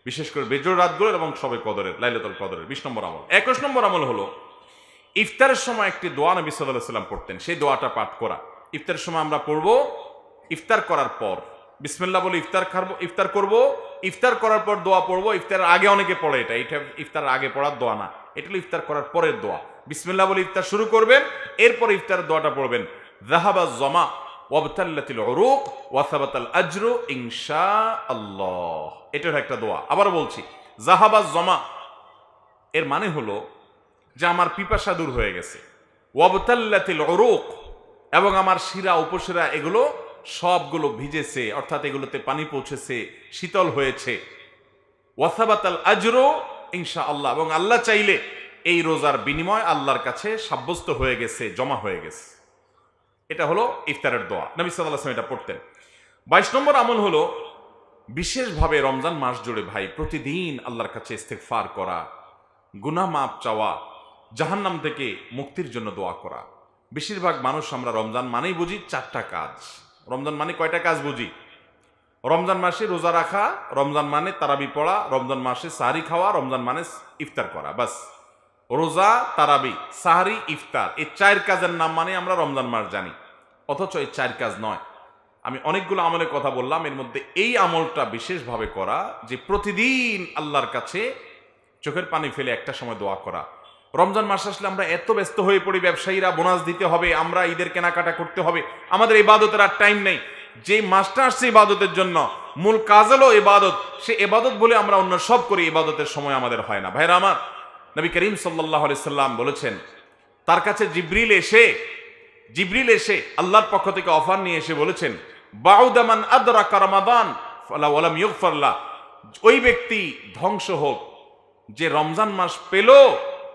বিশেষ করে বেজোড় রাতগুলোর এবং সবে কদরের, লাইলাতুল কদরের 20 নম্বর আমল। 21 নম্বর আমল হলো ইফতারের সময় একটি দোয়া নবী সাল্লাল্লাহু আলাইহি ওয়াসাল্লাম পড়তেন, সেই দোয়াটা পাঠ করা। ইফতারের সময় আমরা পড়বো, ইফতার করার পর বিসমিল্লাহ বলে ইফতার করব, ইফতার করার পর দোয়া পড়বো। ইফতারের আগে অনেকে পড়ে, এটা ইফতারের আগে পড়ার দোয়া না, এটা হলো ইফতার করার পরের দোয়া। বিসমিল্লাহ বলে ইফতার শুরু করবেন, এরপর ইফতারের দোয়াটা পড়বেন, যাহাবা জমা ওয়াবতাল্লাতিল উরুক ওয়া সাবাতাল আজরু ইনশাআল্লাহ। এটার একটা দোয়া। আবার বলছি, যাহাবা জমা এর মানে হলো যে আমার পিপাসা দূর হয়ে গেছে, ওয়াবতাল্লাতিল উরুক এবং আমার শিরা উপশিরা এগুলো সবগুলো ভিজেছে, অর্থাৎ এগুলোতে পানি পৌঁছেছে, শীতল হয়েছে, ওয়াসাবাতাল আজরু ইনশাআল্লাহ, এবং আল্লাহ চাইলে এই রোজার বিনিময় আল্লাহর কাছে সাব্যস্ত হয়ে গেছে, জমা হয়ে গেছে। এটা হলো ইফতারের দোয়া, নবী সাল্লাল্লাহু আলাইহি ওয়াসাল্লাম এটা পড়তেন। 22 নম্বর আমল হলো বিশেষভাবে রমজান মাস জুড়ে ভাই প্রতিদিন আল্লাহর কাছে ইস্তেগফার করা, গুনাহ মাফ চাওয়া, জাহান্নাম থেকে মুক্তির জন্য দোয়া করা। বেশিরভাগ মানুষ আমরা রমজান মানেই বুঝি 4টা কাজ। রমজান মানে কয়টা কাজ বুঝি? রমজান মাসে রোজা রাখা, রমজান মানে তারাবি পড়া, রমজান মাসে সাহারি খাওয়া, রমজান মানে ইফতার করা, বাস। রোজা, তারাবি, সাহারি, ইফতার, এই 4 কাজের নাম মানে আমরা রমজান মাস জানি, অথচ এই 4 কাজ নয়। আমি অনেকগুলো আমলের কথা বললাম, এর মধ্যে এই আমলটা বিশেষভাবে করা, যে প্রতিদিন আল্লাহর কাছে চোখের পানি ফেলে একটা সময় দোয়া করা। রমজান মাস আসলে আমরা এত ব্যস্ত হয়ে পড়ি, ব্যবসায়ীরা বোনাস দিতে হবে, আমরা ঈদের কেনাকাটা করতে হবে, আমাদের ইবাদতের আর টাইম নেই। যে মাসটা আসছে ইবাদতের জন্য, মূল কাজ হলো ইবাদত, সে ইবাদত বলে আমরা অন্য সব করি, ইবাদতের সময় আমাদের হয় না। ভাইরা আমার, নবী করিম সাল্লাল্লাহু আলাইহি সাল্লাম বলেছেন, তার কাছে জিবরিল এসে আল্লাহর পক্ষ থেকে অফার নিয়ে এসে বলেছেন, বাউদা মান আদরাকা রমাদান ফালা ওয়ালাম ইগফার লা, ওই ব্যক্তি ধ্বংস হোক যে রমজান মাস পেল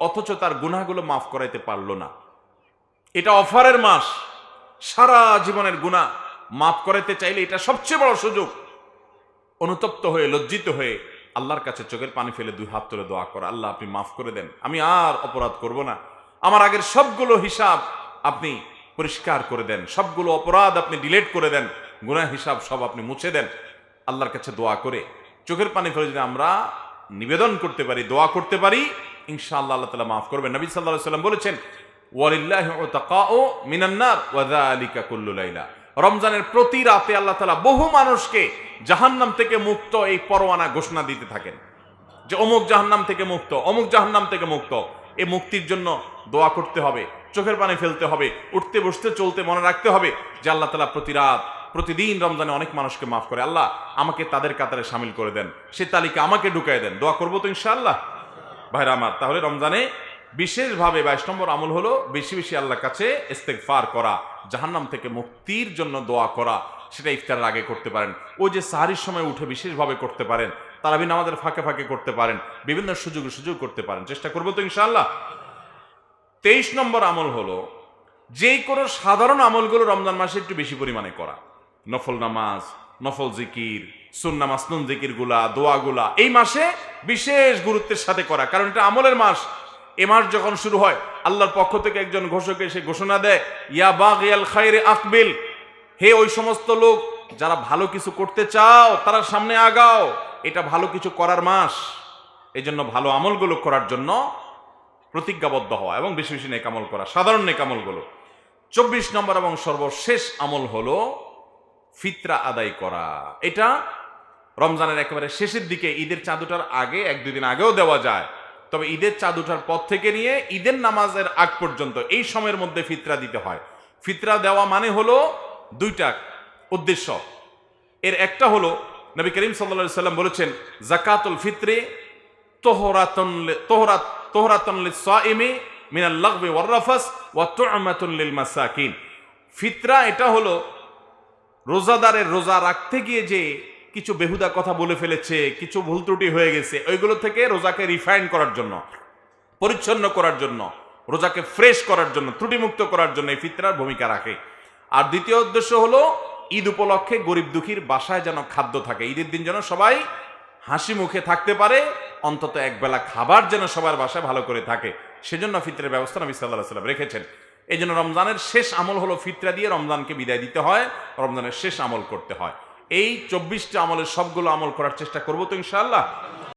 অথচ তার গুনাহগুলো মাফ করাইতে পারলো না। এটা অফারের মাস, সারা জীবনের গুনাহ মাফ করাইতে চাইলে এটা সবচেয়ে বড় সুযোগ। অনুতপ্ত হয়ে, লজ্জিত হয়ে আল্লাহর কাছে চোখের পানি ফেলে 2 হাত তুলে দোয়া করা, আল্লাহ আপনি মাফ করে দেন, আমি আর অপরাধ করব না, আমার আগের সবগুলো হিসাব আপনি পরিষ্কার করে দেন, সবগুলো অপরাধ আপনি ডিলিট করে দেন, গুনাহ হিসাব সব আপনি মুছে দেন। আল্লাহর কাছে দোয়া করে চোখের পানি ফেলে যদি আমরা নিবেদন করতে পারি, দোয়া করতে পারি, ইনশাআল্লাহ আল্লাহ তাআলা মাফ করবেন। নবী সাল্লাল্লাহু আলাইহি ওয়াসাল্লাম বলেছেন, ওয়ালিল্লাহি উতাকাউ মিনান নার ওয়া যালিকা কুল্লু লাইলা, রমজানের প্রতি রাতে আল্লাহ তাআলা বহু মানুষকে জাহান্নাম থেকে মুক্ত এই পরোয়ানা ঘোষণা দিতে থাকেন যে অমুক জাহান্নাম থেকে মুক্ত, অমুক জাহান্নাম থেকে মুক্ত। এই মুক্তির জন্য দোয়া করতে হবে, চোখের পানি ফেলতে হবে, উঠতে বসতে চলতে মনে রাখতে হবে যে আল্লাহ তাআলা প্রতি রাত প্রতিদিন রমজানে অনেক মানুষকে মাফ করে, আল্লাহ আমাকে তাদের কাতারে শামিল করে দেন, সে তালিকা আমাকে ঢুকায় দেন। দোয়া করবো তো ইনশাআল্লাহ। ভাইরা আমার, তাহলে রমজানে বিশেষভাবে 22 নম্বর আমল হলো বেশি বেশি আল্লাহর কাছে ইস্তেগফার করা, জাহান্নাম থেকে মুক্তির জন্য দোয়া করা। সেটা ইফতারের আগে করতে পারেন, ওই যে সাহারির সময় উঠে বিশেষভাবে করতে পারেন, তারাবি নামাজের ফাঁকে ফাঁকে করতে পারেন, বিভিন্ন সুযোগ করতে পারেন, চেষ্টা করবো তো ইনশাআল্লাহ। 23 নম্বর আমল হলো যে কোনো সাধারণ আমলগুলো রমজান মাসে একটু বেশি পরিমাণে করা, নফল নামাজ, নফল জিকির, সুন্না মাসনুন জিকির গুলা, দোয়াগুলা এই মাসে বিশেষ গুরুত্বের সাথে করা, কারণ এটা আমলের মাস। এ মাস যখন শুরু হয়, আল্লাহর পক্ষ থেকে একজন ঘোষক এসে ঘোষণা দেয়, ইয়া বাগিয়াল খায়রে আকবিল, হে ওই সমস্ত লোক যারা ভালো কিছু করতে চাও তারা সামনে আগাও, এটা ভালো কিছু করার মাস। এই জন্য ভালো আমলগুলো করার জন্য প্রতিজ্ঞাবদ্ধ হওয়া এবং বেশি বেশি নেক আমল করা, সাধারণ নেক আমলগুলো। 24 নম্বর এবং সর্বশেষ আমল হলো ফিতরা আদায় করা। এটা রমজানের একেবারে শেষের দিকে, ঈদের চাঁদ ওঠার আগে 1-2 দিন আগেও দেওয়া যায়, তবে ঈদের চাঁদ ওঠার পর থেকে নিয়ে ঈদের নামাজের আগ পর্যন্ত এই সময়ের মধ্যে ফিতরা দিতে হয়। ফিতরা দেওয়া মানে হলো 2টা উদ্দেশ্য। এর একটা হলো নবী করিম সাল্লাল্লাহু আলাইহি ওয়াসাল্লাম বলেছেন, যাকাতুল ফিত্রে তোহরাতুন লিস-সাইমি মিনাল লাগবি ওয়ার রাফাস ওয়া তু'মাতুন লিল মাসাকিন। ফিতরা এটা হলো রোজাদারের রোজা রাখতে গিয়ে যে কিছু বেহুদা কথা বলে ফেলেছে, কিছু ভুল ত্রুটি হয়ে গেছে, ওইগুলো থেকে রোজাকে রিফাইন করার জন্য, পরিচ্ছন্ন করার জন্য, রোজাকে ফ্রেশ করার জন্য, ত্রুটিমুক্ত করার জন্য এই ফিতরার ভূমিকা রাখে। আর দ্বিতীয় উদ্দেশ্য হলো ঈদ উপলক্ষে গরিব দুঃখীর বাসায় যেন খাদ্য থাকে, ঈদের দিন যেন সবাই হাসি মুখে থাকতে পারে, অন্তত একবেলা খাবার যেন সবার বাসায় ভালো করে থাকে, সেজন্য ফিতরের ব্যবস্থা নবী সাল্লাল্লাহু আলাইহি ওয়াসাল্লাম রেখেছেন। এই জন্য রমজানের শেষ আমল হলো ফিতরা দিয়ে রমজানকে বিদায় দিতে হয়, রমজানের শেষ আমল করতে হয়। এই 24টা আমলের সবগুলো আমল করার চেষ্টা করবো তো ইনশাআল্লাহ।